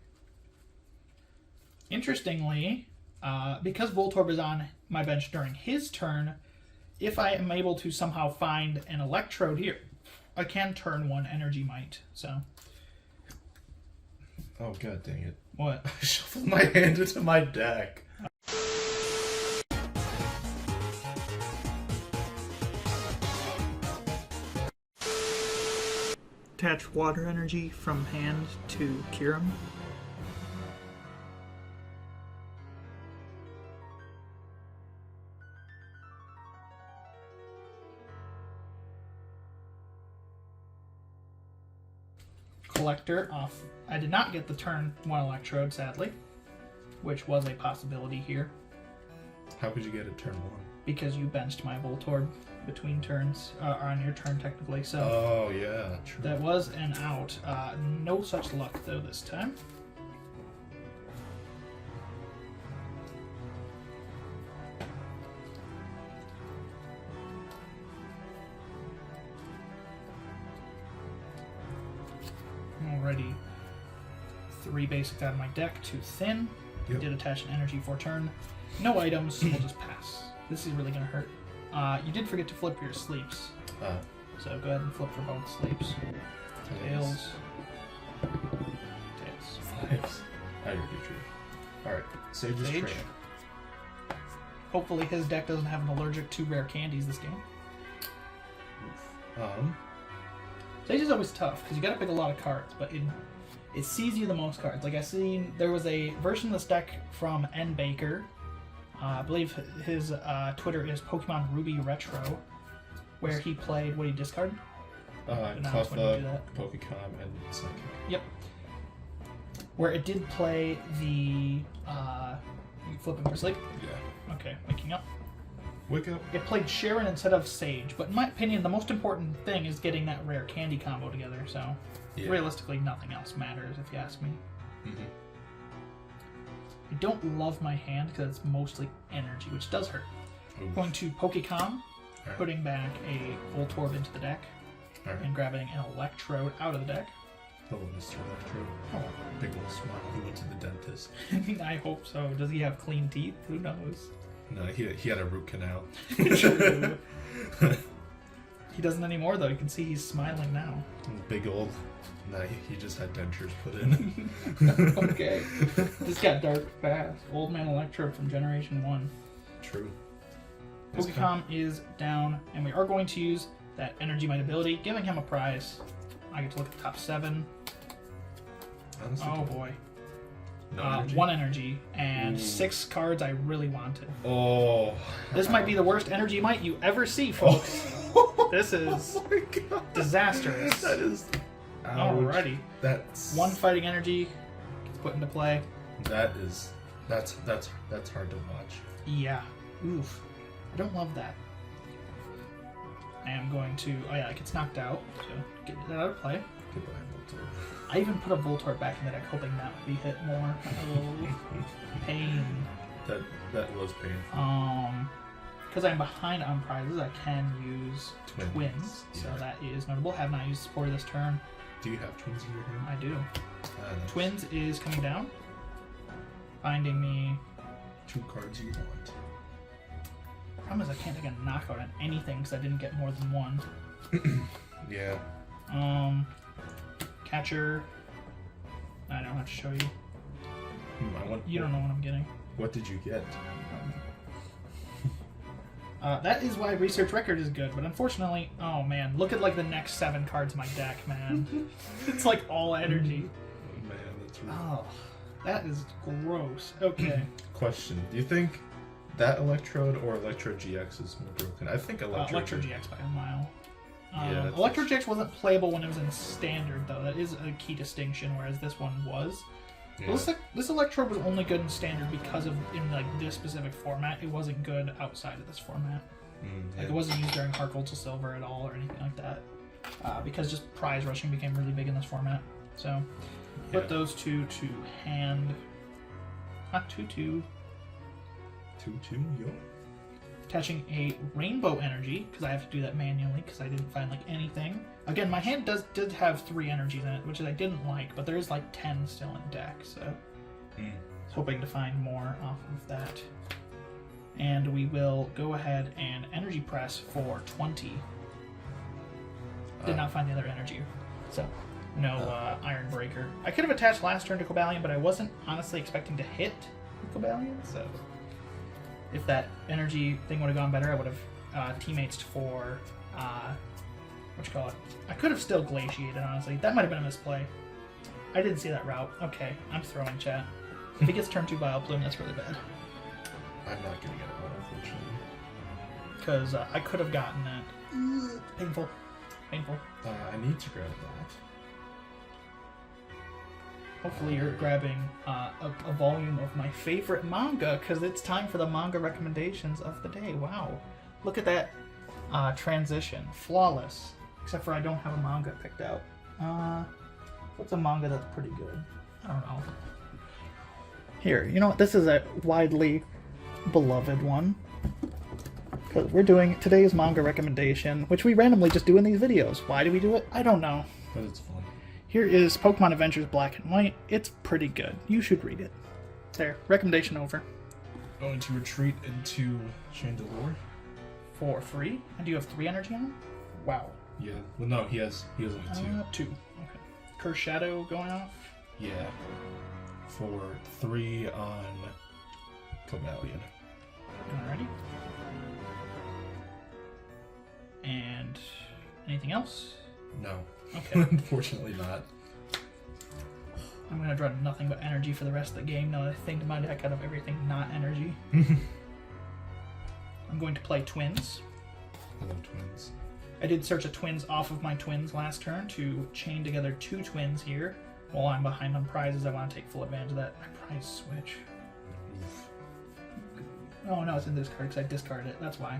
Interestingly, because Voltorb is on my bench during his turn, if I am able to somehow find an Electrode here, I can turn one Energy Might, so... Oh, god dang it. What? I shuffled my hand into my deck. Attach water energy from hand to Kiram. Collector off. I did not get the turn one Electrode, sadly, which was a possibility here. How could you get a turn one? Because you benched my Voltorb between turns, or on your turn technically, so... Oh, yeah, true. That was an out. No such luck, though, this time. Already 3 basics out of my deck, 2 thin. Yep. Did attach an energy for turn. No items, so we'll just pass. This is really going to hurt. You did forget to flip your sleeps. So go ahead and flip for both sleeps. Tails. Tails. Fives. I already drew. Alright, Sage's Sage. train. Hopefully his deck doesn't have an allergic to rare candies this game. Sage is always tough, because you gotta pick a lot of cards, but it sees you the most cards. Like I seen, there was a version of this deck from N. Baker. I believe his Twitter is Pokemon Ruby Retro, where he played, what he discarded? Cleffa, Pokecom, and Psychic. Yep. Where it did play the... you flipping for sleep? Yeah. Okay, waking up. Wake up. It played Sharon instead of Sage, but in my opinion, the most important thing is getting that rare candy combo together, so realistically, nothing else matters, if you ask me. Mm-hmm. I don't love my hand because it's mostly energy, which does hurt. Oof. Going to Pokecom, putting back a Voltorb into the deck, and grabbing an Electrode out of the deck. Hello, Mr. Electrode. Oh. Big old smile. He went to the dentist. I hope so. Does he have clean teeth? Who knows? No, he had a root canal. True. He doesn't anymore, though. You can see he's smiling now. Big old... No, he just had dentures put in. Okay. This got dark fast. Old Man Electrode from Generation 1. True. Pokecom is down, and we are going to use that Energy Might ability, giving him a prize. I get to look at the top 7. Honestly, oh boy. No energy? 1 energy, and 6 cards I really wanted. Oh. This might be the worst Energy Might you ever see, folks. This is disastrous. That is... Alrighty. That's... 1 fighting energy gets put into play. That's hard to watch. Yeah. Oof. I don't love that. I am going to... Oh yeah, it gets knocked out. So get that out of play. Goodbye, Voltorb. I even put a Voltorb back in the deck, hoping that would be hit more. Oh, pain. That was painful. Because I'm behind on prizes, I can use twins. So that is notable. Have not used support this turn. Do you have twins in your hand? I do. Nice. Twins is coming down. Finding me... 2 cards you want. Problem is I can't take a knockout on anything because I didn't get more than 1. Yeah. Catcher. I don't have to show you. I want... You don't know what I'm getting. What did you get? That is why Research Record is good, but unfortunately, oh man, look at like the next 7 cards in my deck, man. It's like all energy. Oh man, that's really... Oh, that is gross. Okay. Question: do you think that Electrode or Electrode GX is more broken? I think Electrode GX by a mile. Yeah, Electrode GX wasn't playable when it was in Standard, though. That is a key distinction, whereas this one was. Yeah. This Electrode was only good in Standard because of in like this specific format. It wasn't good outside of this format. Yeah. Like it wasn't used during Heart Gold to Silver at all or anything like that. Because just prize rushing became really big in this format. So put those two to hand. Not 2/2. 2/2, yo. Attaching a Rainbow Energy because I have to do that manually because I didn't find like anything. Again, my hand did have 3 energies in it, which I didn't like, but there is like 10 still in deck, so I was hoping to find more off of that. And we will go ahead and Energy Press for 20. Did not find the other energy, so no Iron Breaker. I could have attached last turn to Cobalion, but I wasn't honestly expecting to hit Cobalion, so if that energy thing would have gone better, I would have teammates for I could have still glaciated, honestly. That might have been a misplay. I didn't see that route. Okay, I'm throwing chat. If he gets turn 2 Vileplume, that's really bad. I'm not gonna get it out, unfortunately. Because I could have gotten that. Painful. Painful. I need to grab that. Hopefully you're grabbing a volume of my favorite manga, because it's time for the manga recommendations of the day. Wow. Look at that transition. Flawless. Except for I don't have a manga picked out. What's a manga that's pretty good? I don't know. Here, you know what? This is a widely beloved one. Because we're doing today's manga recommendation, which we randomly just do in these videos. Why do we do it? I don't know. But it's fun. Here is Pokemon Adventures Black and White. It's pretty good. You should read it. There. Recommendation over. Going to retreat into Chandelure. For free? And do you have 3 energy on him? Wow. Yeah. Well, no, he has only 2. 2. Okay. Curse Shadow going off? Yeah. For 3 on Cobalion. Alrighty. And anything else? No. Okay. Unfortunately not. I'm going to draw nothing but energy for the rest of the game now that I think to my deck out of everything not energy. I'm going to play Twins. I love Twins. I did search a Twins off of my Twins last turn to chain together 2 Twins here. While I'm behind on prizes, I want to take full advantage of that. My prize switch. Oof. Oh no, it's in this card because I discarded it. That's why.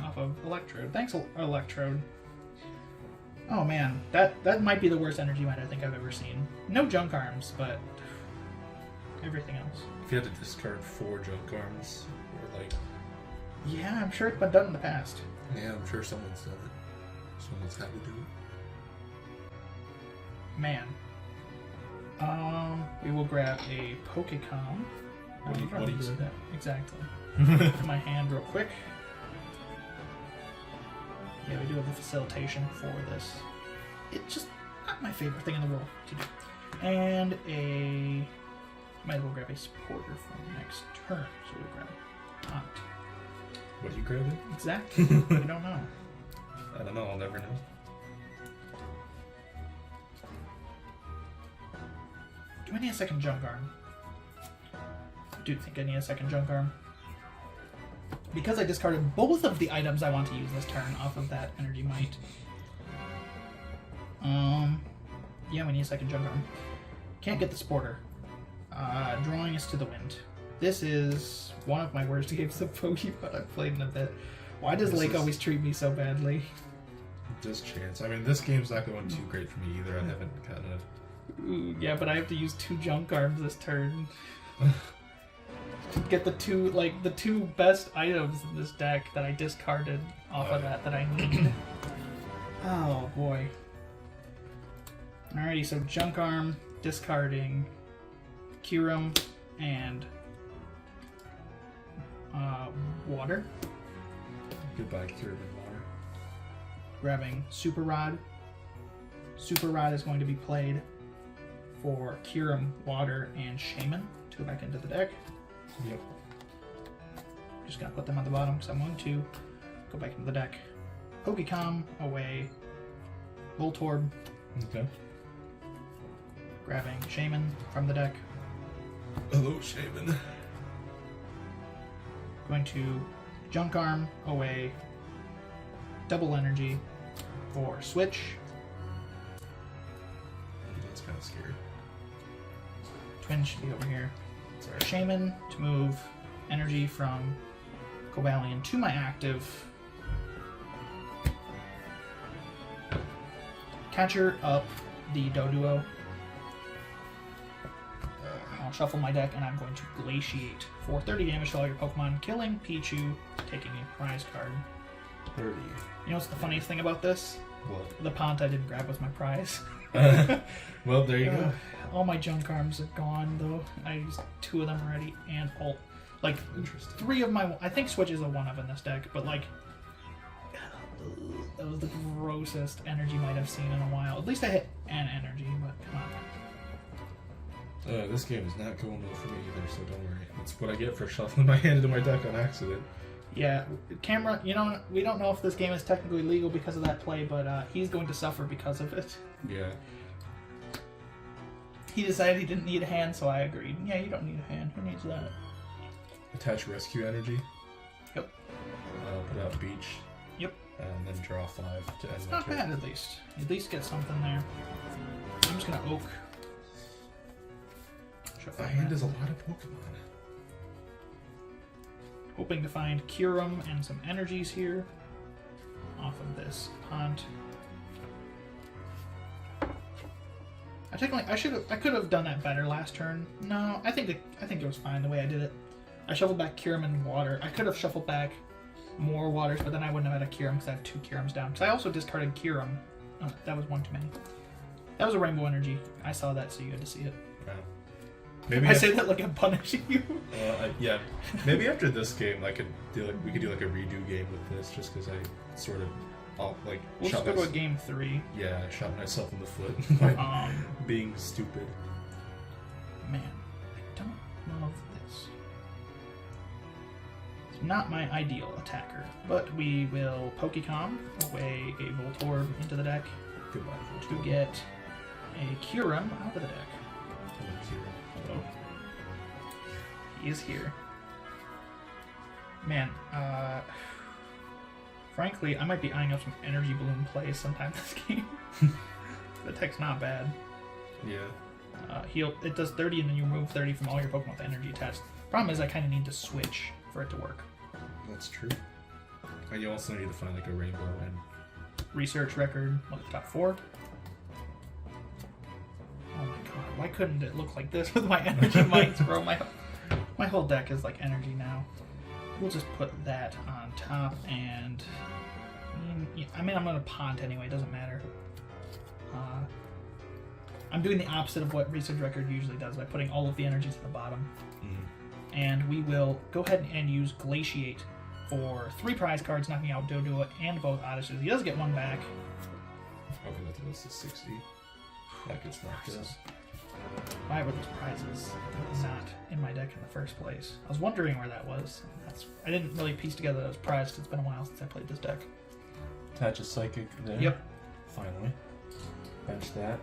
Off of Electrode. Thanks, Electrode. Oh man, that might be the worst energy might I think I've ever seen. No junk arms, but everything else. If you had to discard 4 junk arms, or like... Yeah, I'm sure it's been done in the past. Yeah, I'm sure someone's done it. Someone's had to do it. Man. We will grab a Pokecom. What do you do say? that? Exactly. Put my hand real quick. Yeah, we do have the facilitation for this. It's just not my favorite thing in the world to do. And a... Might as well grab a supporter for next turn. So we'll grab Taunt. What are you grabbing? Exactly. We don't know. I don't know, I'll never know. Do I need a second junk arm? I do think I need a second junk arm. Because I discarded both of the items I want to use this turn off of that energy might. Yeah, we need a second junk arm. Can't get the supporter. Drawing is to the wind. This is one of my worst games of Pokemon I've played in a bit. Why does LaKE always treat me so badly? Just chance. I mean, this game's not going too great for me either. I haven't gotten it. Ooh, yeah, but I have to use 2 junk arms this turn. To get the 2 best items in this deck that I discarded off of that I need. Oh boy. Alrighty, so junk arm, discarding Kyurem, and water. Goodbye, Kyurem and water. Grabbing Super Rod. Super Rod is going to be played for Kyurem, water, and Shaman to go back into the deck. Yep. Just gonna put them at the bottom because I'm going to go back into the deck. Pokecom away. Voltorb. Okay. Grabbing Shaman from the deck. Hello, Shaman. Going to Junk Arm away. Double Energy for Switch. That's kind of scary. Twin should be over here. Sorry. Shaman to move energy from Cobalion to my active. Catcher up the Doduo. I'll shuffle my deck and I'm going to Glaciate for 30 damage to all your Pokemon, killing Pichu, taking a prize card. 30. You know what's the funniest thing about this? What? The Pont I didn't grab was my prize. Well, there you go. All my Junk Arms are gone though. I used 2 of them already and all. Like, Interesting. 3 of my... I think Switch is a 1-of in this deck, but like... That was the grossest energy might have seen in a while. At least I hit an energy, but come on. This game is not going well for me either, so don't worry. That's what I get for shuffling my hand into my deck on accident. Yeah, camera, you know, we don't know if this game is technically legal because of that play, but he's going to suffer because of it. Yeah. He decided he didn't need a hand, so I agreed. Yeah, you don't need a hand. Who needs that? Attach rescue energy. Yep. Put out beach. Yep. And then draw 5 to end It's my not turn. bad, at least. At least get something there. I'm just gonna Oak. My hand does a lot of Pokemon. Hoping to find Kyurem and some energies here off of this Pont. I could have done that better last turn. No, I think it was fine the way I did it. I shuffled back Kyurem and water. I could have shuffled back more waters, but then I wouldn't have had a Kyurem because I have 2 Kyurems down. Because I also discarded Kyurem. Oh, that was 1 too many. That was a rainbow energy. I saw that, so you had to see it. Wow. Maybe I say that like I'm punishing you. Yeah. Maybe after this game, we could do like a redo game with this, just because I sort of We'll just go to a game 3. Yeah, I shot myself in the foot by being stupid. Man, I don't love this. It's not my ideal attacker, but we will Pokecom away a Voltorb into the deck Goodbye, to get a Kyurem out of the deck. Hello. He is here. Man, frankly, I might be eyeing up some Energy Bloom plays sometime this game. The tech's not bad. Yeah. It does 30 and then you remove 30 from all your Pokemon with energy attached. Problem is I kind of need to switch for it to work. That's true. And you also need to find like a rainbow and Research record, look at the top 4. Oh my god, why couldn't it look like this with my energy mites, bro? My whole deck is like energy now. We'll just put that on top and... I mean, I'm going to Pont anyway, it doesn't matter. I'm doing the opposite of what Research Record usually does by putting all of the energies at the bottom. And we will go ahead and use Glaciate for 3 prize cards, knocking out Doduo and both Odysseys. He does get 1 back. okay, that's a 60. That gets knocked out. Why were those prizes not in my deck in the first place? I was wondering where that was. I didn't really piece together those prizes. It's been a while since I played this deck. Attach a psychic there. Yep. Finally. Bench that.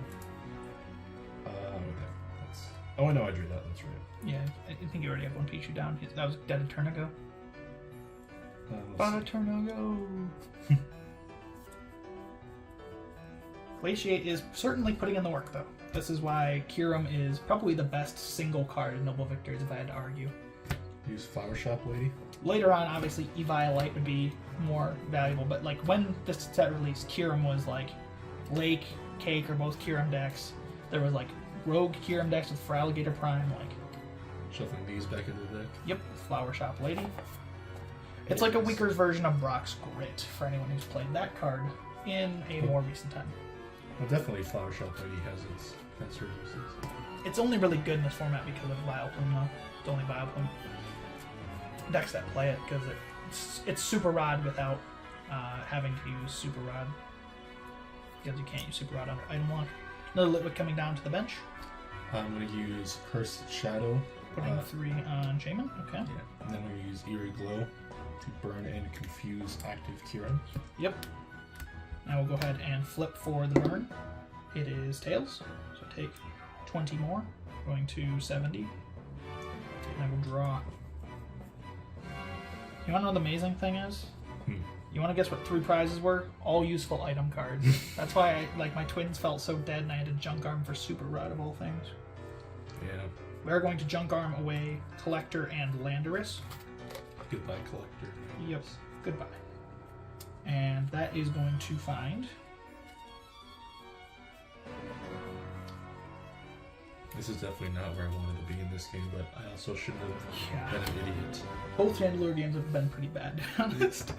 Oh, I know I drew that. That's right. Yeah, I think you already have 1 Pichu down. That was dead a turn ago. About a turn ago. Glaciate is certainly putting in the work, though. This is why Kyurem is probably the best single card in Noble Victories, if I had to argue. Use Flower Shop Lady. Later on, obviously, Eviolite would be more valuable, but like when this set released, Kyurem was like LaKE, Cake, or both Kyurem decks. There was like Rogue Kyurem decks with Feraligatr Prime, like... Shuffling these back into the deck. Yep, Flower Shop Lady. It's like a weaker version of Brock's Grit for anyone who's played that card in a more recent time. Well, definitely Flower Shop Lady has her uses. It's only really good in this format because of Vileplume, though. It's only Vileplume decks that play it, because it's Super Rod without having to use Super Rod. Because you can't use Super Rod under item lock. Another Litwick coming down to the bench. I'm going to use Cursed Shadow putting 3 on Shaman. Okay. Yeah. And then we use Eerie Glow to burn and confuse active Kieran. Yep. I will go ahead and flip for the burn. It is Tails, so take 20 more, going to 70. And I will draw. You want to know the amazing thing is? You want to guess what 3 prizes were? All useful item cards. That's why my twins felt so dead and I had to junk arm for Super Rod of all things. Yeah. We're going to junk arm away Collector and Landorus. Goodbye, Collector. Yep. Goodbye. And that is going to find... This is definitely not where I wanted to be in this game, but I also shouldn't have been an idiot. Both Chandelure games have been pretty bad, to be honest.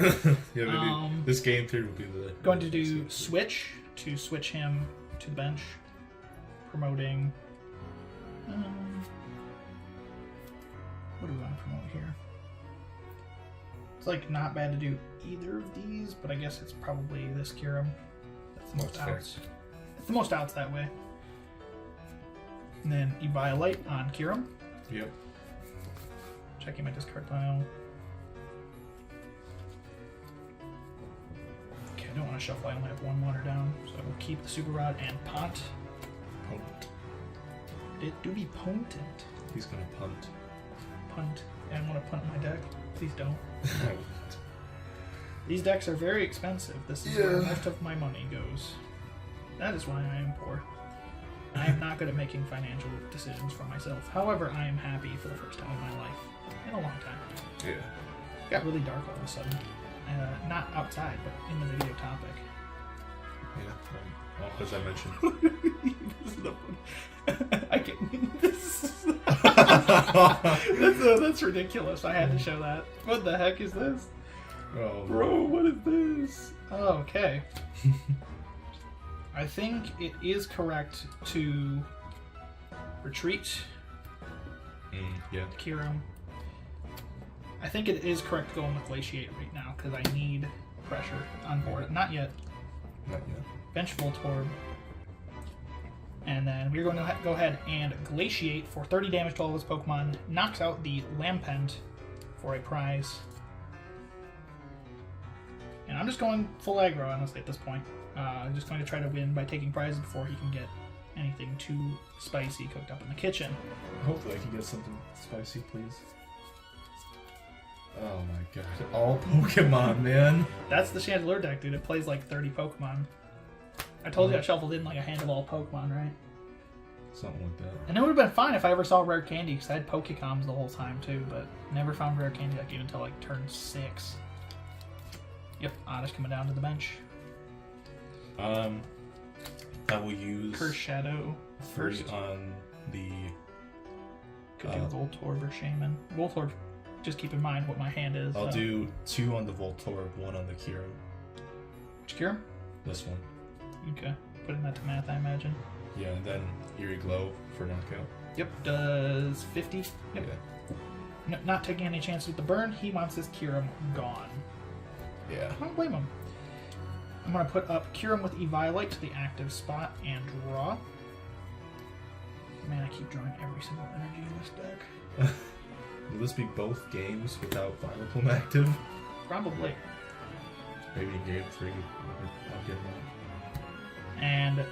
Yeah, maybe this game too will be the... Going to do switch, to switch him to the bench. Promoting... what do we want to promote here? It's not bad to do either of these, but I guess it's probably this Kiram. That's the most outs. It's the most outs that way. And then Eviolite on Kiram. Yep. Checking my discard pile. Okay, I don't want to shuffle. I only have 1 water down, so we'll keep the Super Rod and Pot. Punt. It do be potent. He's gonna punt. Punt. And want to punt my deck? Please don't. These decks are very expensive. This is where most of my money goes. That is why I am poor. I am not good at making financial decisions for myself. However, I am happy for the first time in my life. In a long time. Yeah. It got really dark all of a sudden. Not outside, but in the video topic. Yeah. Well, as I mentioned. This is the fun. I can. That's ridiculous. I had to show that. What the heck is this? Oh, bro, what is this? Oh, okay. I think it is correct to retreat. Yeah. Kiram. I think it is correct to go on with Glaciate right now because I need pressure on board. Not yet. Not yet. Bench Voltorb. And then we're going to go ahead and Glaciate for 30 damage to all of his Pokemon. Knocks out the Lampent for a prize. And I'm just going full aggro, honestly, at this point. I'm just going to try to win by taking prizes before he can get anything too spicy cooked up in the kitchen. Hopefully I can get something spicy, please. Oh my god. All Pokemon, man. That's the Chandelure deck, dude. It plays 30 Pokemon. I told you I shuffled in a hand of all Pokemon, right? Something like that. And it would have been fine if I ever saw Rare Candy, because I had Pokecoms the whole time, too, but never found Rare Candy that game until turn 6. Yep, Oddish coming down to the bench. I will use Curse Shadow first. on the... Could do Voltorb or Shaman. Voltorb, just keep in mind what my hand is. I'll do 2 on the Voltorb, 1 on the Kiram. Which Kiram? This one. Okay, putting that to math, I imagine. Yeah, and then Eerie Glow for knockout. Yep, does 50. Yep. Yeah. No, not taking any chances with the burn. He wants his Kiram gone. Yeah. I don't blame him. I'm going to put up Kiram with Eviolite to the active spot and draw. Man, I keep drawing every single energy in this deck. Will this be both games without Vileplume active? Probably. Maybe in game 3 I'll get one. And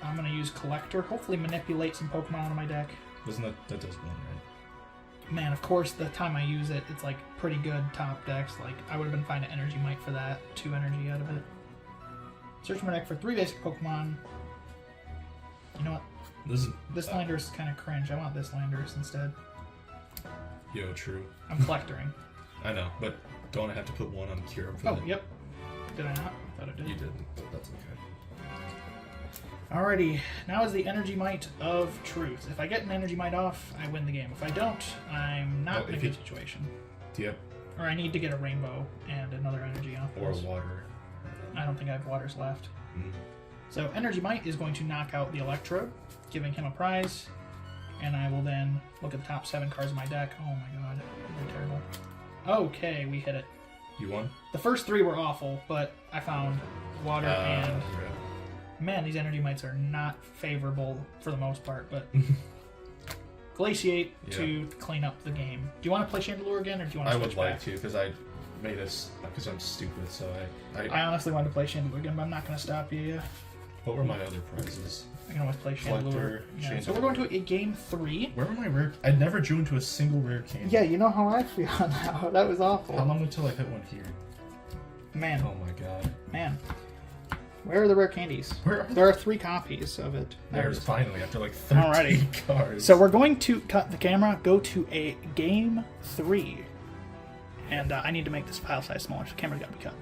I'm going to use Collector. Hopefully manipulate some Pokemon out of my deck. Doesn't that does one, right? Man, of course, the time I use it, it's pretty good top decks. I would have been fine to Energy Might for that. 2 energy out of it. Search my deck for 3 basic Pokemon. You know what? This Landorus is kind of cringe. I want this Landorus instead. Yo, true. I'm Collectoring. I know, but don't I have to put 1 on Kiram for that? Yep. Did I not? I thought I did. You didn't, but that's okay. Alrighty, now is the Energy Might of Truth. If I get an Energy Might off, I win the game. If I don't, I'm not in a good situation. Yep. Or I need to get a Rainbow and another Energy off. Or water. I don't think I have waters left. Mm. So Energy Might is going to knock out the Electrode, giving him a prize. And I will then look at the top 7 cards of my deck. Oh my god, they're terrible. Okay, we hit it. You won? The first 3 were awful, but I found water and... Yeah. Man, these Energy Mites are not favorable for the most part, but... Glaciate to clean up the game. Do you want to play Chandelure again, or do you want to switch back? I would like to, because I made this because I'm stupid. So I honestly wanted to play Chandelure again, but I'm not going to stop you. What were my other prizes? I can always play Chandelure. Yeah. So we're going to a game 3. Where were my rare? I never drew into a single rare candy. Yeah, you know how I feel now. That was awful. How long until I hit one here? Man. Oh my god. Man. Where are the rare candies? There are 3 copies of it. There's finally, after like 13 cards. So we're going to cut the camera, go to a game 3. And I need to make this file size smaller, so the camera's got to be cut.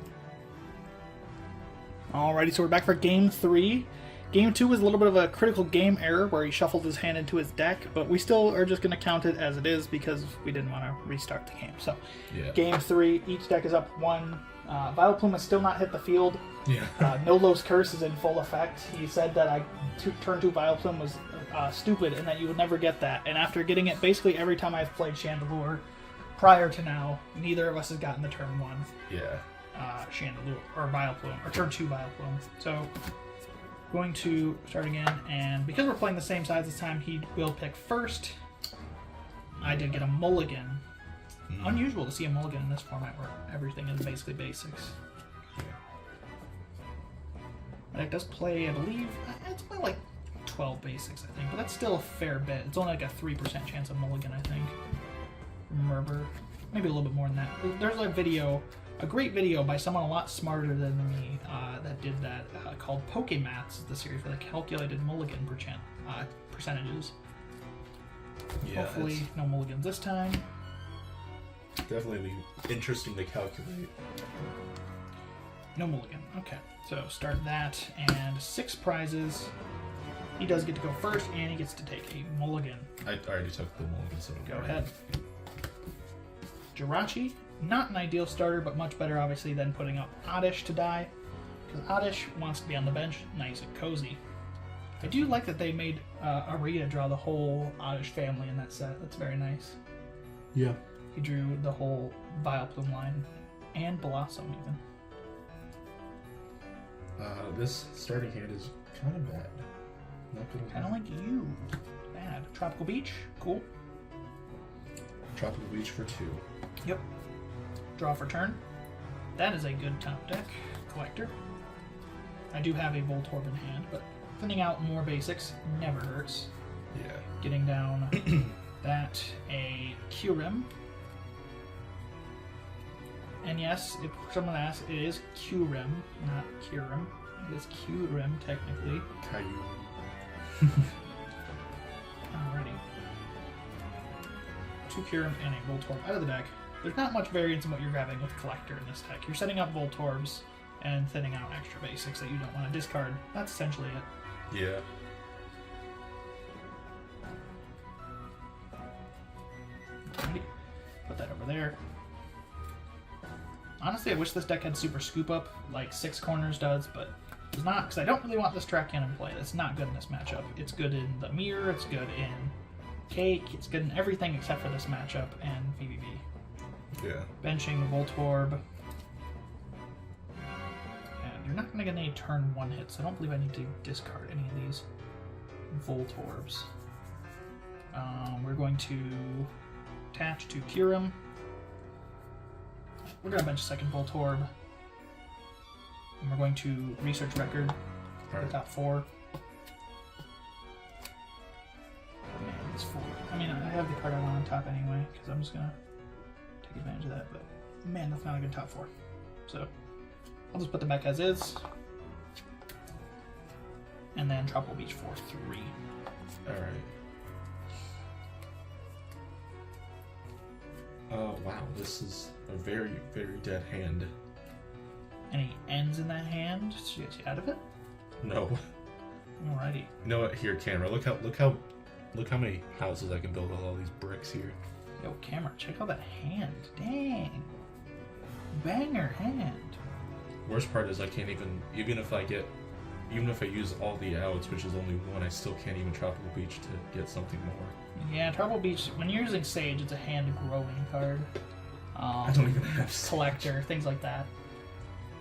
Alrighty, so we're back for game 3. Game 2 was a little bit of a critical game error where he shuffled his hand into his deck, but we still are just going to count it as it is because we didn't want to restart the game. So, game 3, each deck is up 1. Vileplume has still not hit the field. Nolo's Curse is in full effect. He said that turn 2 Vileplume was stupid and that you would never get that. And after getting it basically every time I've played Chandelure prior to now, neither of us has gotten the turn 1 Chandelure, or Vileplume, or turn 2 Vileplume. So, going to start again, and because we're playing the same sides this time, he will pick first. I did get a mulligan. Unusual to see a mulligan in this format where everything is basically basics. But it does play, I believe, it's only like 12 basics, I think, but that's still a fair bit. It's only like a 3% chance of mulligan, I think. Murber. Maybe a little bit more than that. There's a great video by someone a lot smarter than me that did that, called Pokemats, the series where they calculated mulligan percentages. Yeah, hopefully no mulligans this time. Definitely be interesting to calculate. No mulligan. Okay, so start that, and 6 prizes. He does get to go first, and he gets to take a mulligan. I already took the mulligan, so go ahead. Jirachi, not an ideal starter, but much better, obviously, than putting up Oddish to die, because Oddish wants to be on the bench, nice and cozy. I do like that they made Arita draw the whole Oddish family in that set. That's very nice. Yeah. He drew the whole Vileplume line, and Blossom even. This starting hand is kind of bad. Kind of like you. Bad. Tropical Beach, cool. Tropical Beach for 2. Yep. Draw for turn. That is a good top deck. Collector. I do have a Voltorb in hand, but thinning out more basics never hurts. Yeah. Getting down that, a Kyurem. And yes, if someone asks, it is Kyurem, not Kyurem. It is Kyurem, technically. Caillou. Alrighty. 2 Kyurem and a Voltorb out of the deck. There's not much variance in what you're grabbing with Collector in this deck. You're setting up Voltorbs and thinning out extra basics that you don't want to discard. That's essentially it. Yeah. Alrighty. Put that over there. Honestly, I wish this deck had Super Scoop Up, like 6 Corners does, but it's not, because I don't really want this track cannon play. That's not good in this matchup. It's good in the Mirror, it's good in Cake, it's good in everything except for this matchup and VVV. Yeah. Benching Voltorb. And you're not going to get any turn 1 hits, so I don't believe I need to discard any of these Voltorbs. We're going to attach to Kyurem. We're going to bench a second Voltorb. And we're going to research record for the top 4. Man, it's 4. I mean, I have the card I want on top anyway, because I'm just going to take advantage of that, but man, that's not a good top 4. So, I'll just put them back as is. And then Tropical Beach for 3. Alright. Oh, wow, this is a very, very dead hand. Any ends in that hand to get you out of it? No. Alrighty. You know what? Here, camera. Look how many houses I can build with all these bricks here. Yo, camera, check out that hand. Dang. Banger hand. Worst part is I can't even if I use all the outs, which is only 1, I still can't even Tropical Beach to get something more. Yeah, Tropical Beach, when you're using Sage, it's a hand growing card. I don't even have Sage. Collector, things like that.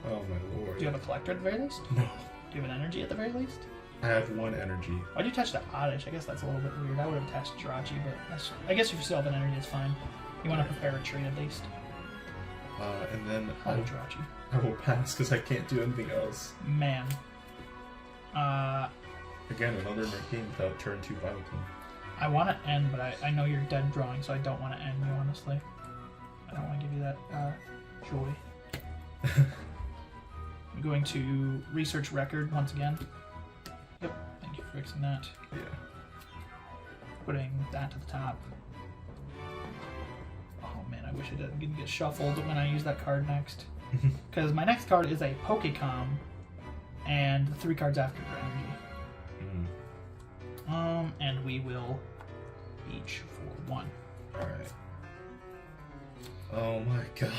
Oh my lord. Do you have a Collector at the very least? No. Do you have an Energy at the very least? I have 1 energy. Why'd you attach to Oddish? I guess that's a little bit weird. I would have attached Jirachi, but that's, I guess if you still have an energy, it's fine. You want to prepare a retreat at least. And then Jirachi. I will pass because I can't do anything else. Man. Again, another game without turn 2 Bioclone. I want to end, but I know you're dead drawing, so I don't want to end you, honestly. I don't want to give you that joy. I'm going to research record once again. Yep, thank you for fixing that. Yeah. Putting that to the top. Oh man, I wish it didn't get shuffled when I use that card next. Because my next card is a Pokecom, and the 3 cards after are energy. And we will each for 1. Alright. Oh my god.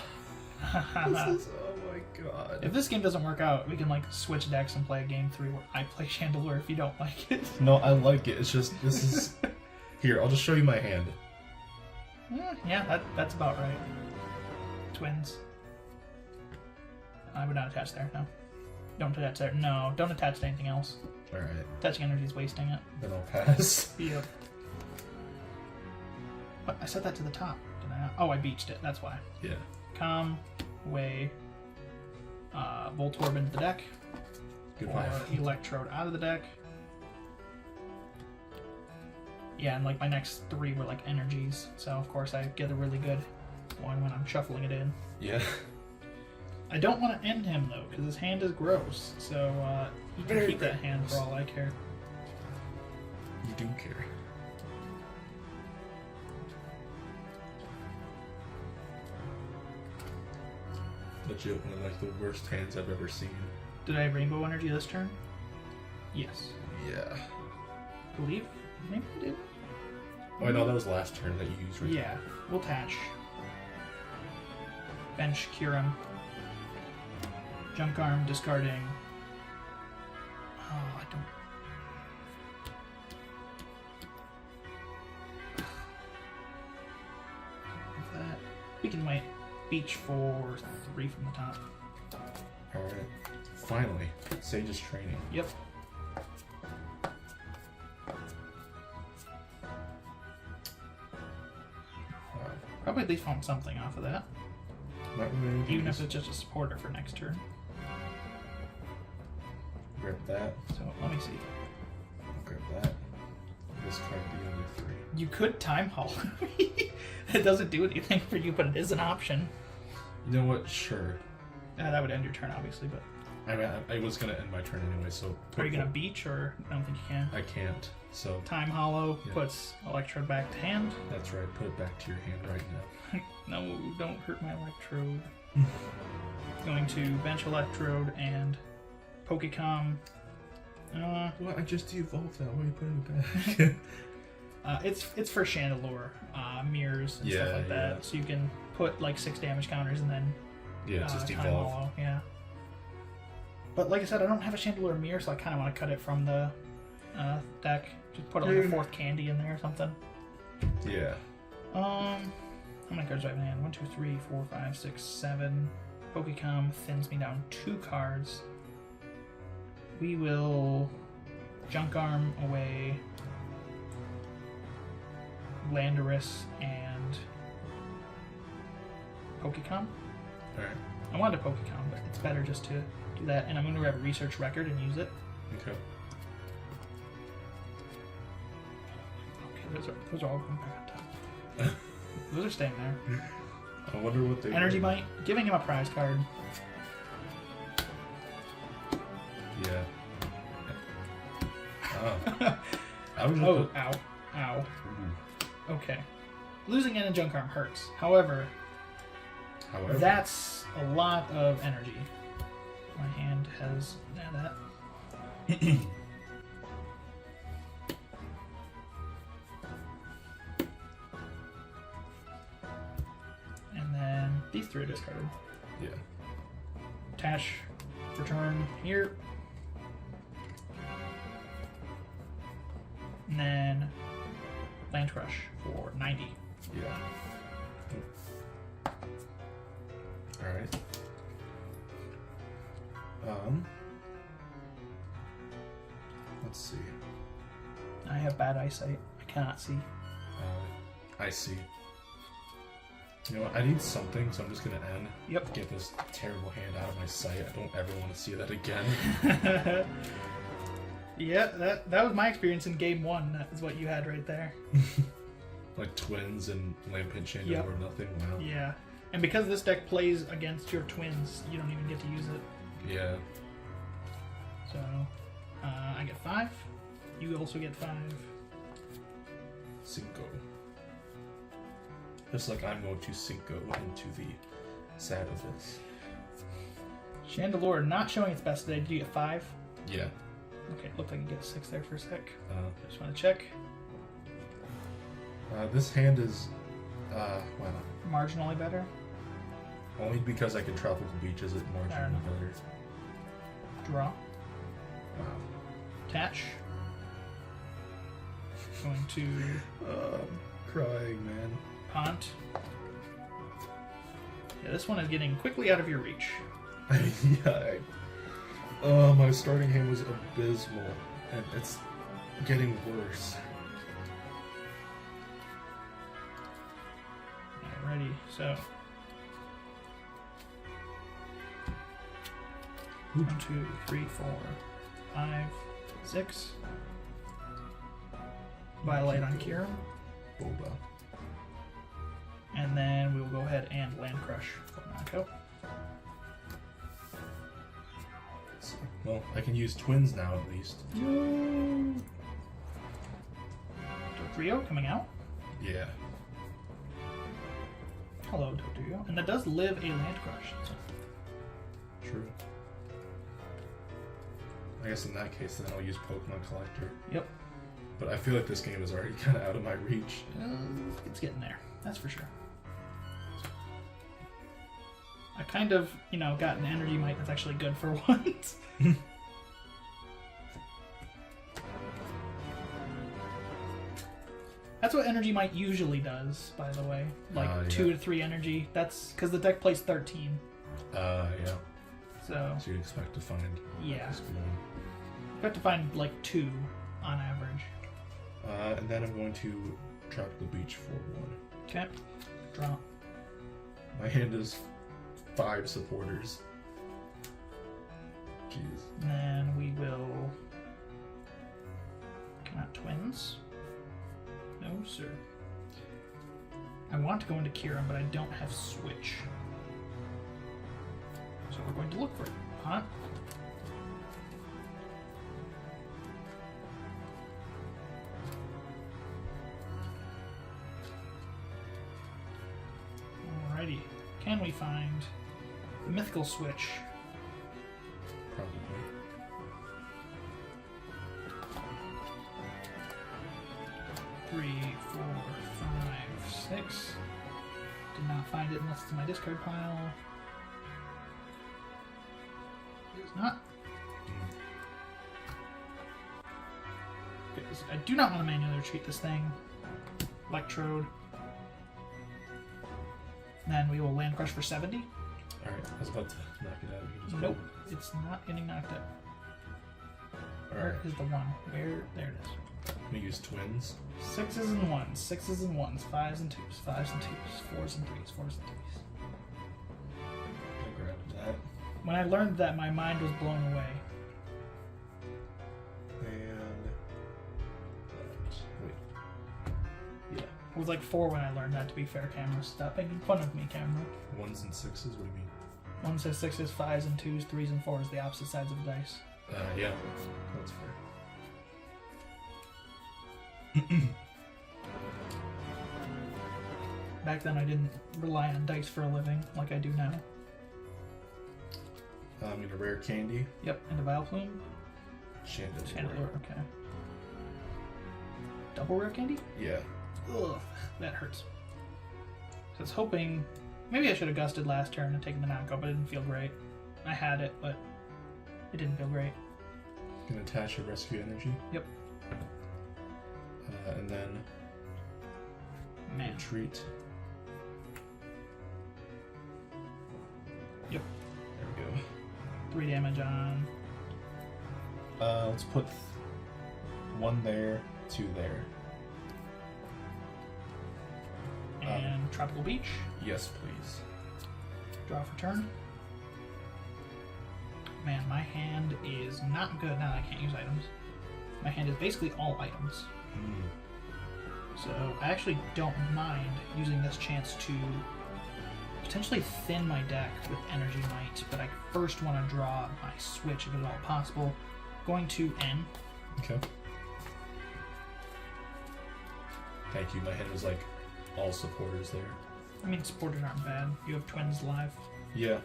This is, oh my god. If this game doesn't work out, we can like switch decks and play a game 3 where I play Chandelure if you don't like it. No, I like it. It's just, this is... Here, I'll just show you my hand. Yeah, that's about right. Twins. I would not attach there, no. Don't attach there. No, don't attach to anything else. Alright. Attaching energy is wasting it. Then I'll pass. Yep. What? I set that to the top, did I not? Oh, I beached it, that's why. Yeah. Calm, away, Voltorb into the deck. Goodbye. Or Electrode out of the deck. Yeah, and like my next 3 were like energies, so of course I get a really good one when I'm shuffling it in. Yeah. I don't want to end him though, because his hand is gross, so he can keep that hand for all I care. You do care. Legit one of like the worst hands I've ever seen. Did I have Rainbow Energy this turn? Yes. Yeah. I believe? Maybe I did. Oh, I know that was last turn that you used Rainbow. Yeah, we'll attach. Bench, Kyurem. Junk Arm, discarding. Oh, I don't. That. We can wait. Beach for 3 from the top. Alright. Finally. Sage's training. Yep. Probably at least want something off of that. Not really. Even if it's just a supporter for next turn. Grab that. So let me see. Grab that. This card the other 3. You could time haul. It doesn't do anything for you, but it is an option. You know what? Sure. That would end your turn, obviously, but... I mean, I was going to end my turn anyway, so... Are you going to beach, or I don't think you can? I can't, so... Time Hollow Yeah. puts Electrode back to hand. That's right, put it back to your hand right now. No, don't hurt my Electrode. Going to bench Electrode and Pokecom. Well, I just evolved that. Why are you putting it back? It's for Chandelure, mirrors and Yeah, stuff like that. yeah. So you can put like 6 damage counters and then Yeah, it's just Time evolve. Hollow. Yeah. But like I said, I don't have a Chandelure mirror, so I kind of want to cut it from the deck. Just put like a 4th candy in there or something. Yeah. How many cards do I have in hand? 1, 2, 3, 4, 5, 6, 7. Pokecom thins me down 2 cards. We will Junk Arm away Landorus and Pokecom. Alright. I wanted a Pokecom, but it's better just to do that. And I'm going to grab a research record and use it. Okay. Okay, those are all going back on top. Those are staying there. I wonder what they... Energy Might, giving him a prize card. Yeah. Oh. I was just Oh, ow. Ow. Ooh. Okay. Losing in a Junk Arm hurts. However, that's a lot of energy. My hand has that. And then these 3 are discarded. Yeah. Attach, return here. And then Land Crush for 90. Yeah. Alright. Let's see. I have bad eyesight. I cannot see. I see. You know what? I need something, so I'm just gonna end. Yep. Get this terrible hand out of my sight. I don't ever want to see that again. Yeah, that was my experience in game 1. That is what you had right there. Like twins and Lampent Chandelure Yep. or nothing. Wow. Yeah. And because this deck plays against your twins, you don't even get to use it. Yeah. So, I get 5. You also get 5. Cinco. Just like I'm going to Cinco into the sad of this. Chandelure not showing its best today. Did you get 5? Yeah. Okay, looked like you get a 6 there for a sec. Uh, Just want to check. This hand is, wow. Marginally better. Only because I can Tropical Beaches it Fair marginally enough. better. Draw. Wow. Attach. Going to I'm crying, man. Pont. Yeah, this one is getting quickly out of your reach. Yeah. My starting hand was abysmal, and it's getting worse. Alrighty, so 1, 2, 3, 4, 5, 6. Violate on Kira. Boba. And then we will go ahead and Land Crush for Monaco. So, well, I can use twins now at least. Dodrio coming out. Yeah. Hello, Dodrio. And that does live a Land Crush. So. True. I guess in that case, then I'll use Pokemon Collector. Yep. But I feel like this game is already kind of out of my reach. It's getting there. That's for sure. I kind of, got an Energy Might that's actually good for once. That's what Energy Might usually does, by the way. Like 2 to 3 energy. That's because the deck plays 13. Yeah. So So you expect to find yeah, this one. you have to find like 2 on average. And then I'm going to Tropical Beach for 1. Okay. Draw. My hand is 5 supporters. Jeez. And then we will. Cannot twins. No, sir. I want to go into Kieran, but I don't have Switch. So we're going to look for it. Huh? Alrighty. Can we find the mythical Switch? Probably. Three, 4, 5, 6. Did not find it unless it's in my discard pile. It's not. Because I do not want to manually retreat this thing. Electrode. Then we will Land Crush for 70. Alright, I was about to knock it out. You can just Nope, it's not getting knocked out. Where Alright, is the one? Where? There it is. I'm gonna use twins. 6s and 1s, 6s and 1s, 5s and 2s, 5s and 2s, 4s and 3s, 4s and 3s. I grabbed that. When I learned that, my mind was blown away. And wait. Yeah. I was like 4 when I learned that, to be fair, camera. Stop making fun of me, camera. 1s and 6s? What do you mean? 1 says 6s, 5s and 2s, 3s and 4s, the opposite sides of the dice. Yeah. That's fair. Back then I didn't rely on dice for a living like I do now. I'm gonna rare candy. Yep, and a Vileplume. Chandelure. Chandelure, okay. Double rare candy? Yeah. Ugh, that hurts. So I was hoping, maybe I should have gusted last turn and taken the knockout, but it didn't feel great. I had it, but it didn't feel great. Gonna attach a rescue energy. Yep. And then Man. retreat. Yep. There we go. 3 damage on. Let's put 1 there, 2 there. And Tropical Beach. Yes, please. Draw for turn. Man, my hand is not good now that I can't use items. My hand is basically all items. So I actually don't mind using this chance to potentially thin my deck with Energy Might, but I first want to draw my switch if at all possible. Going to N. Okay. Thank you. My hand was like all supporters there. I mean, supporters aren't bad. You have twins live. Yeah.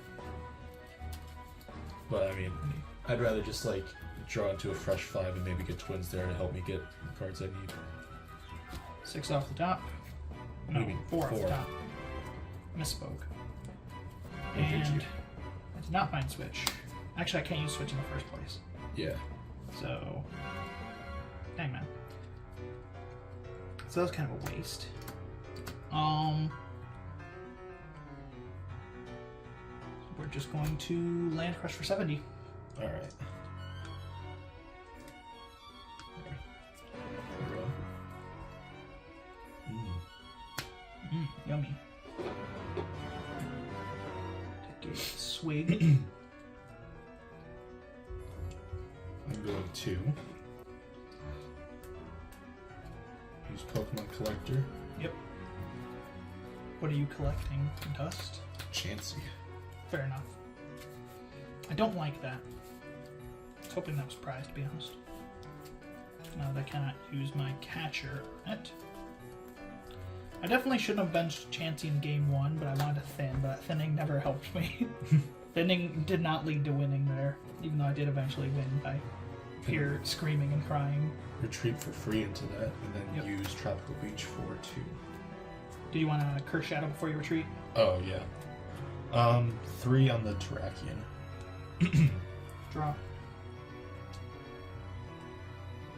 But I mean, I'd rather just like draw into a fresh 5 and maybe get twins there to help me get the cards I need. 6 off the top. No, What do you mean? 4 off the 4. top. Misspoke. What did And you? I did not find switch. Actually, I can't use switch in the first place. Yeah. So, dang man. So that was kind of a waste. We're just going to land crush for 70. All right. Yummy. Take a swig. I'm going to use Pokemon Collector. Yep. What are you collecting? Dust? Chansey. Fair enough. I don't like that. I was hoping that was prize, to be honest. Now that I cannot use my catcher yet. I definitely shouldn't have benched Chansey in game 1, but I wanted to thin, but thinning never helped me. Thinning did not lead to winning there, even though I did eventually win by pure screaming and crying. Retreat for free into that, and then Yep. use Tropical Beach for 2. Do you want to Curse Shadow before you retreat? Oh, yeah. 3 on the Terrakion. Draw.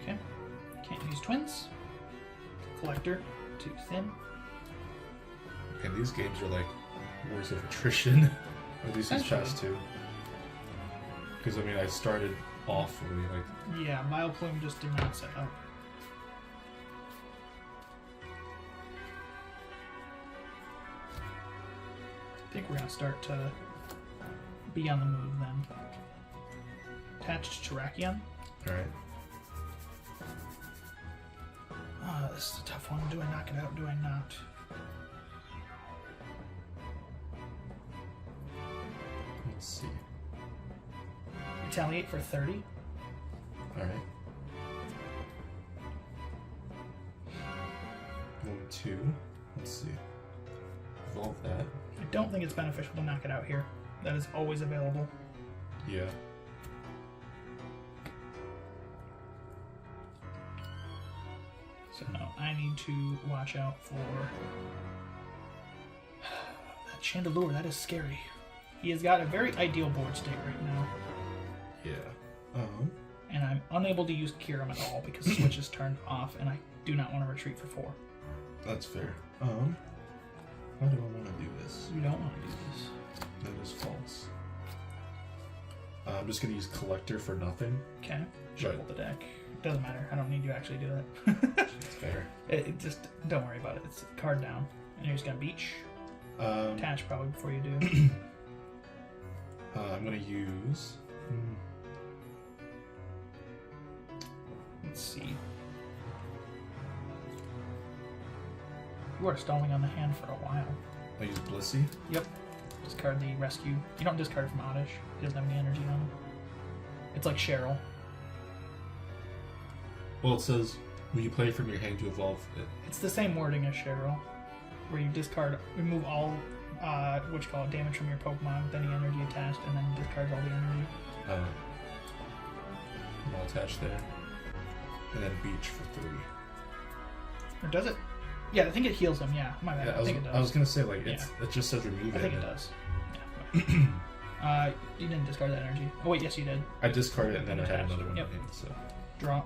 Okay. Can't use twins. Collector. Too thin. And these games are like wars of attrition. Or at least these past 2. Because, I mean, I started off really like... Yeah, Vileplume just did not set up. I think we're going to start to be on the move then. Attached to Terrakion. Alright. This is a tough one. Do I knock it out? Do I not? Let's see. Retaliate for 30. Alright. Going to... Let's see. Evolve that. I don't think it's beneficial to knock it out here. That is always available. Yeah. So I need to watch out for that Chandelure. That is scary. He has got a very ideal board state right now. Yeah. And I'm unable to use Kirim at all because Switch is turned off and I do not want to retreat for 4. That's fair. How do I want to do this? You don't want to do this. That is false. I'm just going to use Collector for nothing. Okay. Shuffle the deck. Doesn't matter. I don't need you to actually do that. That's fair. It just, don't worry about it. It's card down. And you're just going to beach. Attach probably before you do. I'm going to use... Let's see. You are stalling on the hand for a while. I use Blissey. Yep. Discard the rescue. You don't discard it from Oddish. He doesn't have any energy on him. It's like Cheryl. Well, it says when you play from your hand to evolve it. It's the same wording as Cheryl, where you remove all, damage from your Pokemon with any energy attached, and then discard all the energy. I'll attach there. And then Beach for 3. Or does it? Yeah, I think it heals them, yeah. My bad. Yeah, I think it does. I was going to say, like, it just says remove I it. think it does. Yeah. You didn't discard that energy. Oh wait, yes you did. I discarded it and then I had another one Yep. in hand, so... Draw.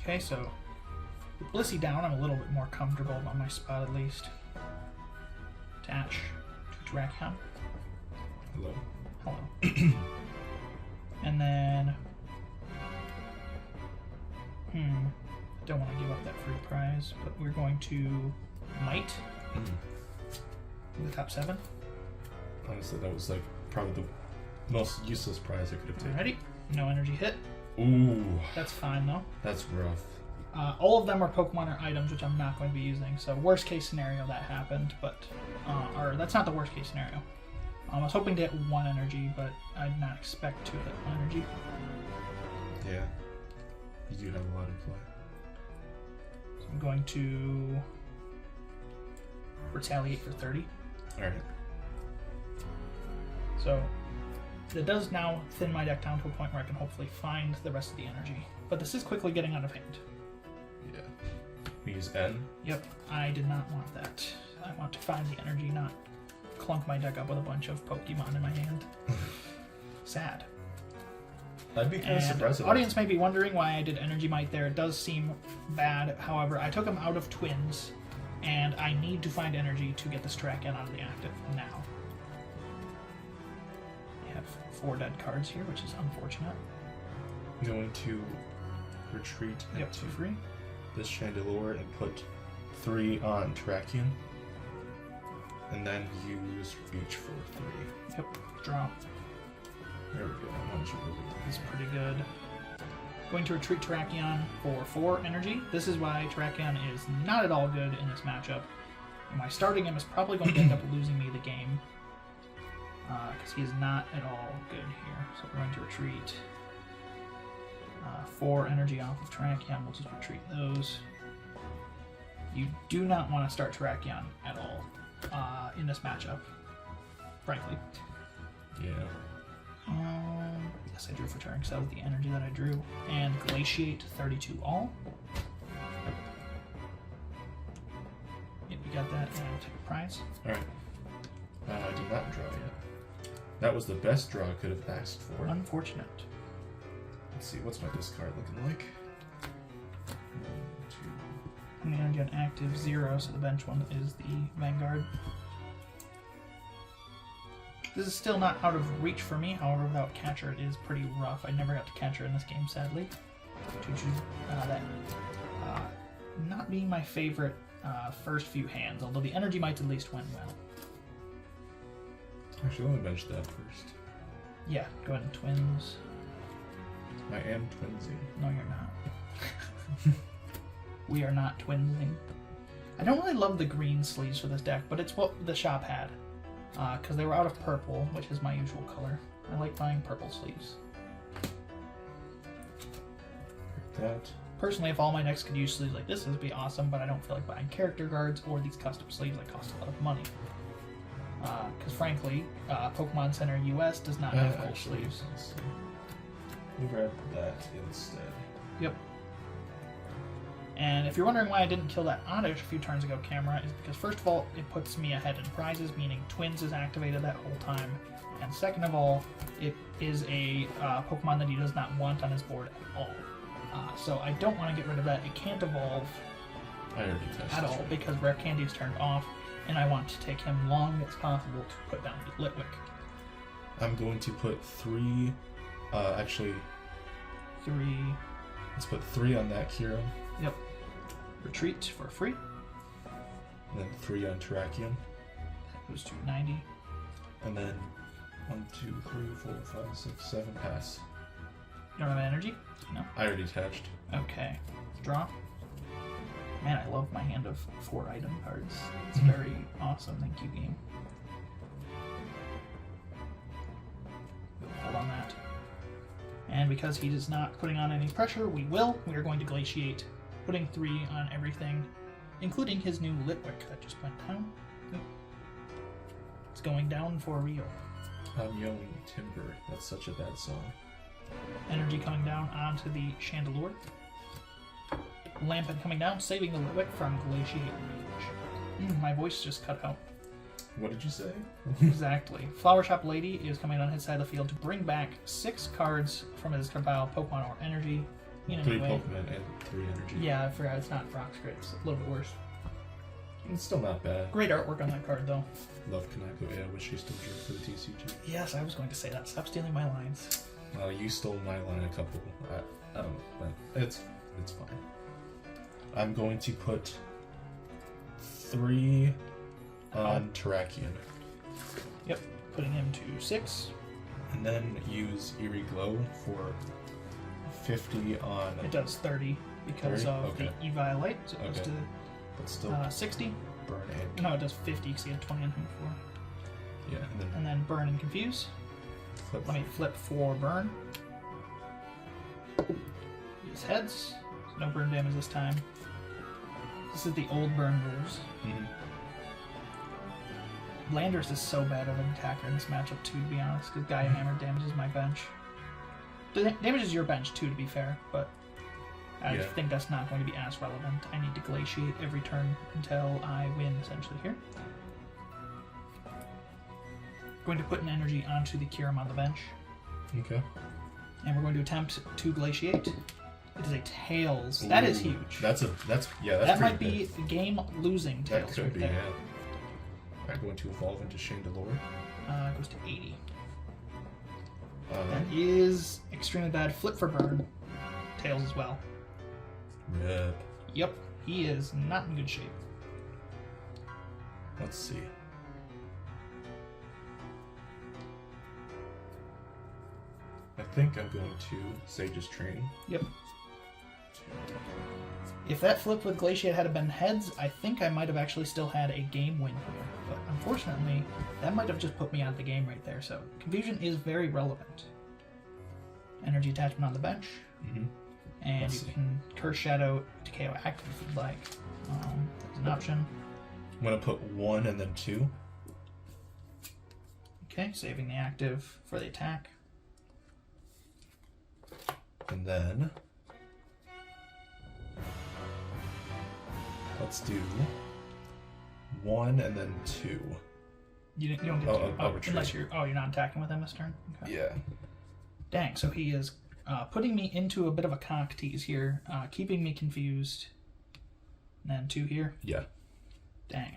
Okay, so with Blissey down, I'm a little bit more comfortable on my spot at least. Attach to Terrakion. Hello. Hello. And then Don't want to give up that free prize, but we're going to Might in the top 7. Honestly, that was like probably the most useless prize I could have taken. Alrighty, no energy hit. Ooh. That's fine though. That's rough. All of them are Pokemon or items, which I'm not going to be using. So worst case scenario that happened, but or that's not the worst case scenario. I was hoping to hit 1 energy, but I did not expect to hit 1 energy. Yeah, you do have a lot in play. So I'm going to retaliate for 30. All right. So it does now thin my deck down to a point where I can hopefully find the rest of the energy. But this is quickly getting out of hand. Yeah. We use N. Yep, I did not want that. I want to find the energy, not clunk my deck up with a bunch of Pokemon in my hand. Sad. I'd be kind of surprised. The audience may be wondering why I did Energy Might there. It does seem bad. However, I took him out of Twins, and I need to find energy to get this Terrakion out of the active now. I have 4 dead cards here, which is unfortunate. I'm going to retreat Yep, into free. this Chandelure and put 3 on Terrakion. And then use Reach for 3. Yep, draw. There we go. How much you really Is pretty good. Going to retreat Terrakion for 4 energy. This is why Terrakion is not at all good in this matchup. And why starting him is probably going to end up losing me the game. Because he is not at all good here. So we're going to retreat 4 energy off of Terrakion. We'll just retreat those. You do not want to start Terrakion at all in this matchup, frankly. Yeah. Yes, I drew for turn because that was the energy that I drew. And Glaciate 32 all. Yep, you got that, and take a prize. Alright. I did not draw yet. That was the best draw I could have asked for. Unfortunate. Let's see, what's my discard looking like? 1, 2. I'm going to get active 0, so the bench one is the Vanguard. This is still not out of reach for me, however, without Catcher it is pretty rough. I never got to Catcher in this game, sadly. To choose that. Not being my favorite first few hands, although the Energy might at least went well. Actually, let me bench that first. Yeah, go ahead and Twins. I am twinsy. No, you're not. We are not twinsing. I don't really love the green sleeves for this deck, but it's what the shop had. Because they were out of purple, which is my usual color. I like buying purple sleeves. Like that. Personally, if all my decks could use sleeves like this, would be awesome, but I don't feel like buying character cards or these custom sleeves that cost a lot of money. Because frankly, Pokemon Center US does not have full sleeves. We'll grab that instead. Yep. And if you're wondering why I didn't kill that Oddish a few turns ago, Camera, is because first of all, it puts me ahead in prizes, meaning Twins is activated that whole time. And second of all, it is a Pokemon that he does not want on his board at all. So I don't want to get rid of that. It can't evolve at all because Rare Candy is turned off, and I want to take him long as possible to put down Litwick. I'm going to put 3, actually... 3... Let's put 3 on that hero. Yep. Retreat for free. And then 3 on Terrakion. That goes to 90. And then 1, 2, 3, 4, 5, 6, 7 pass. You don't have energy? No. I already attached. Okay. Draw. Man, I love my hand of 4 item cards. It's very awesome. Thank you, game. Hold on that. And because he is not putting on any pressure, we are going to Glaciate, putting 3 on everything, including his new Litwick that just went down. It's going down for real. I'm yelling Timber. That's such a bad song. Energy coming down onto the Chandelure. Lampent coming down, saving the Litwick from Glaciate Rage. My voice just cut out. What did you say? Exactly. Flower Shop Lady is coming on his side of the field to bring back 6 cards from his pile, Pokemon or Energy. 3 Pokemon and 3 energy. Yeah, I forgot it's not Brock's Grit. It's a little bit worse. It's still not bad. Great artwork on that card, though. Love Kanako. Yeah, I wish she still drew for the TCG. Yes, I was going to say that. Stop stealing my lines. You stole my line a couple. I don't know. But It's fine. I'm going to put 3 on Terrakion. Yep, putting him to 6. And then use Eerie Glow for 50 on... It does 30 because 30? of Okay. the Evi Light, so it goes Okay. But still to 60. burn and... No, it does 50 because he had 20 on him before. Yeah, And then burn and confuse. flip. Let me flip for burn. Use heads. No burn damage this time. This is the old burn rules. Mhm. Landers is so bad of an attacker in this matchup too, to be honest, because Gaia Hammer damages my bench. Damages your bench too, to be fair, but I Yeah. think that's not going to be as relevant. I need to glaciate every turn until I win, essentially, here. Going to put an energy onto the Kyurem on the bench, Okay. and we're going to attempt to glaciate. It is a Tails. That is Ooh, huge. That's that pretty might be big. a game-losing That Tails could right be, there. yeah. I'm going to evolve into Chandelure. Goes to 80. Uh, That is extremely bad. Flip for burn. Tails as well. Rip. Yep, he is not in good shape. Let's see. I think I'm going to Sage's Training. Yep. If that flip with Glaciate had been heads, I think I might have actually still had a game win here. But unfortunately, that might have just put me out of the game right there. So confusion is very relevant. Energy attachment on the bench. Mm-hmm. And Let's you see. can Curse Shadow to KO active if you'd like. There's an option. I'm going to put 1 and then 2. Okay, saving the active for the attack. And then let's do 1 and then 2. You don't get Oh, to I'll retreat. unless you're not attacking with him this turn. Okay. Yeah. Dang, so he is putting me into a bit of a cock tease here, keeping me confused. And then 2 here. Yeah. Dang.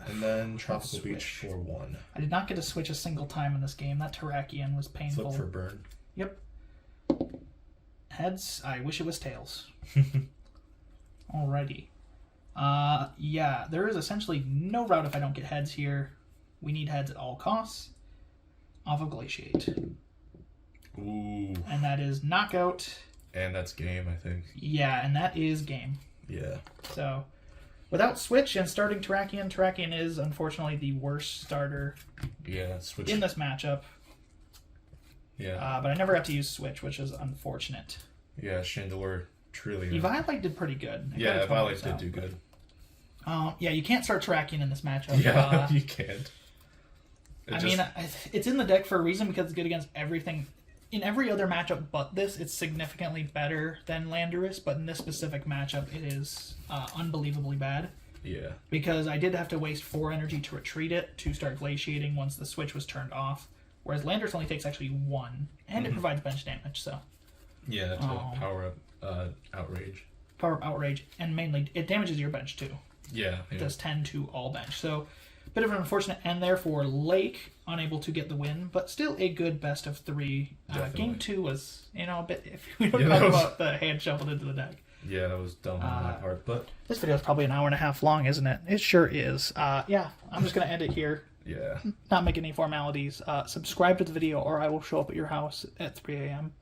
And then Tropical switch. Beach for 1. I did not get to switch a single time in this game. That Terrakion was painful. Flip for burn. Yep. Heads. I wish it was tails. Alrighty. Yeah, there is essentially no route if I don't get heads here. We need heads at all costs. Off of Glaciate. Ooh. And that is knockout. And that's game, I think. Yeah, and that is game. Yeah. So, without switch and starting Terrakion, Terrakion is unfortunately the worst starter Yeah, switch. in this matchup. Yeah. But I never got to use switch, which is unfortunate. Yeah, Chandelure, truly. Eviolite did pretty good. It Yeah, got its Violet bonus did do out, good. but, yeah, you can't start Terrakion in this matchup. Yeah, you can't. It's in the deck for a reason because it's good against everything. In every other matchup but this, it's significantly better than Landorus, but in this specific matchup, it is unbelievably bad. Yeah. Because I did have to waste 4 energy to retreat it to start glaciating once the switch was turned off, whereas Landorus only takes actually 1, and it provides bench damage, so. Yeah, to power up Outrage. Power up Outrage, and mainly, it damages your bench too. Yeah. It does 10 to all bench, so bit of an unfortunate end there for LaKE, unable to get the win, but still a good best of 3. Game 2 was, a bit, if we don't talk about the hand shuffled into the deck. Yeah, that was dumb on my part, but... This video is probably an hour and a half long, isn't it? It sure is. Yeah, I'm just going to end it here. Yeah. Not make any formalities. Subscribe to the video or I will show up at your house at 3 a.m.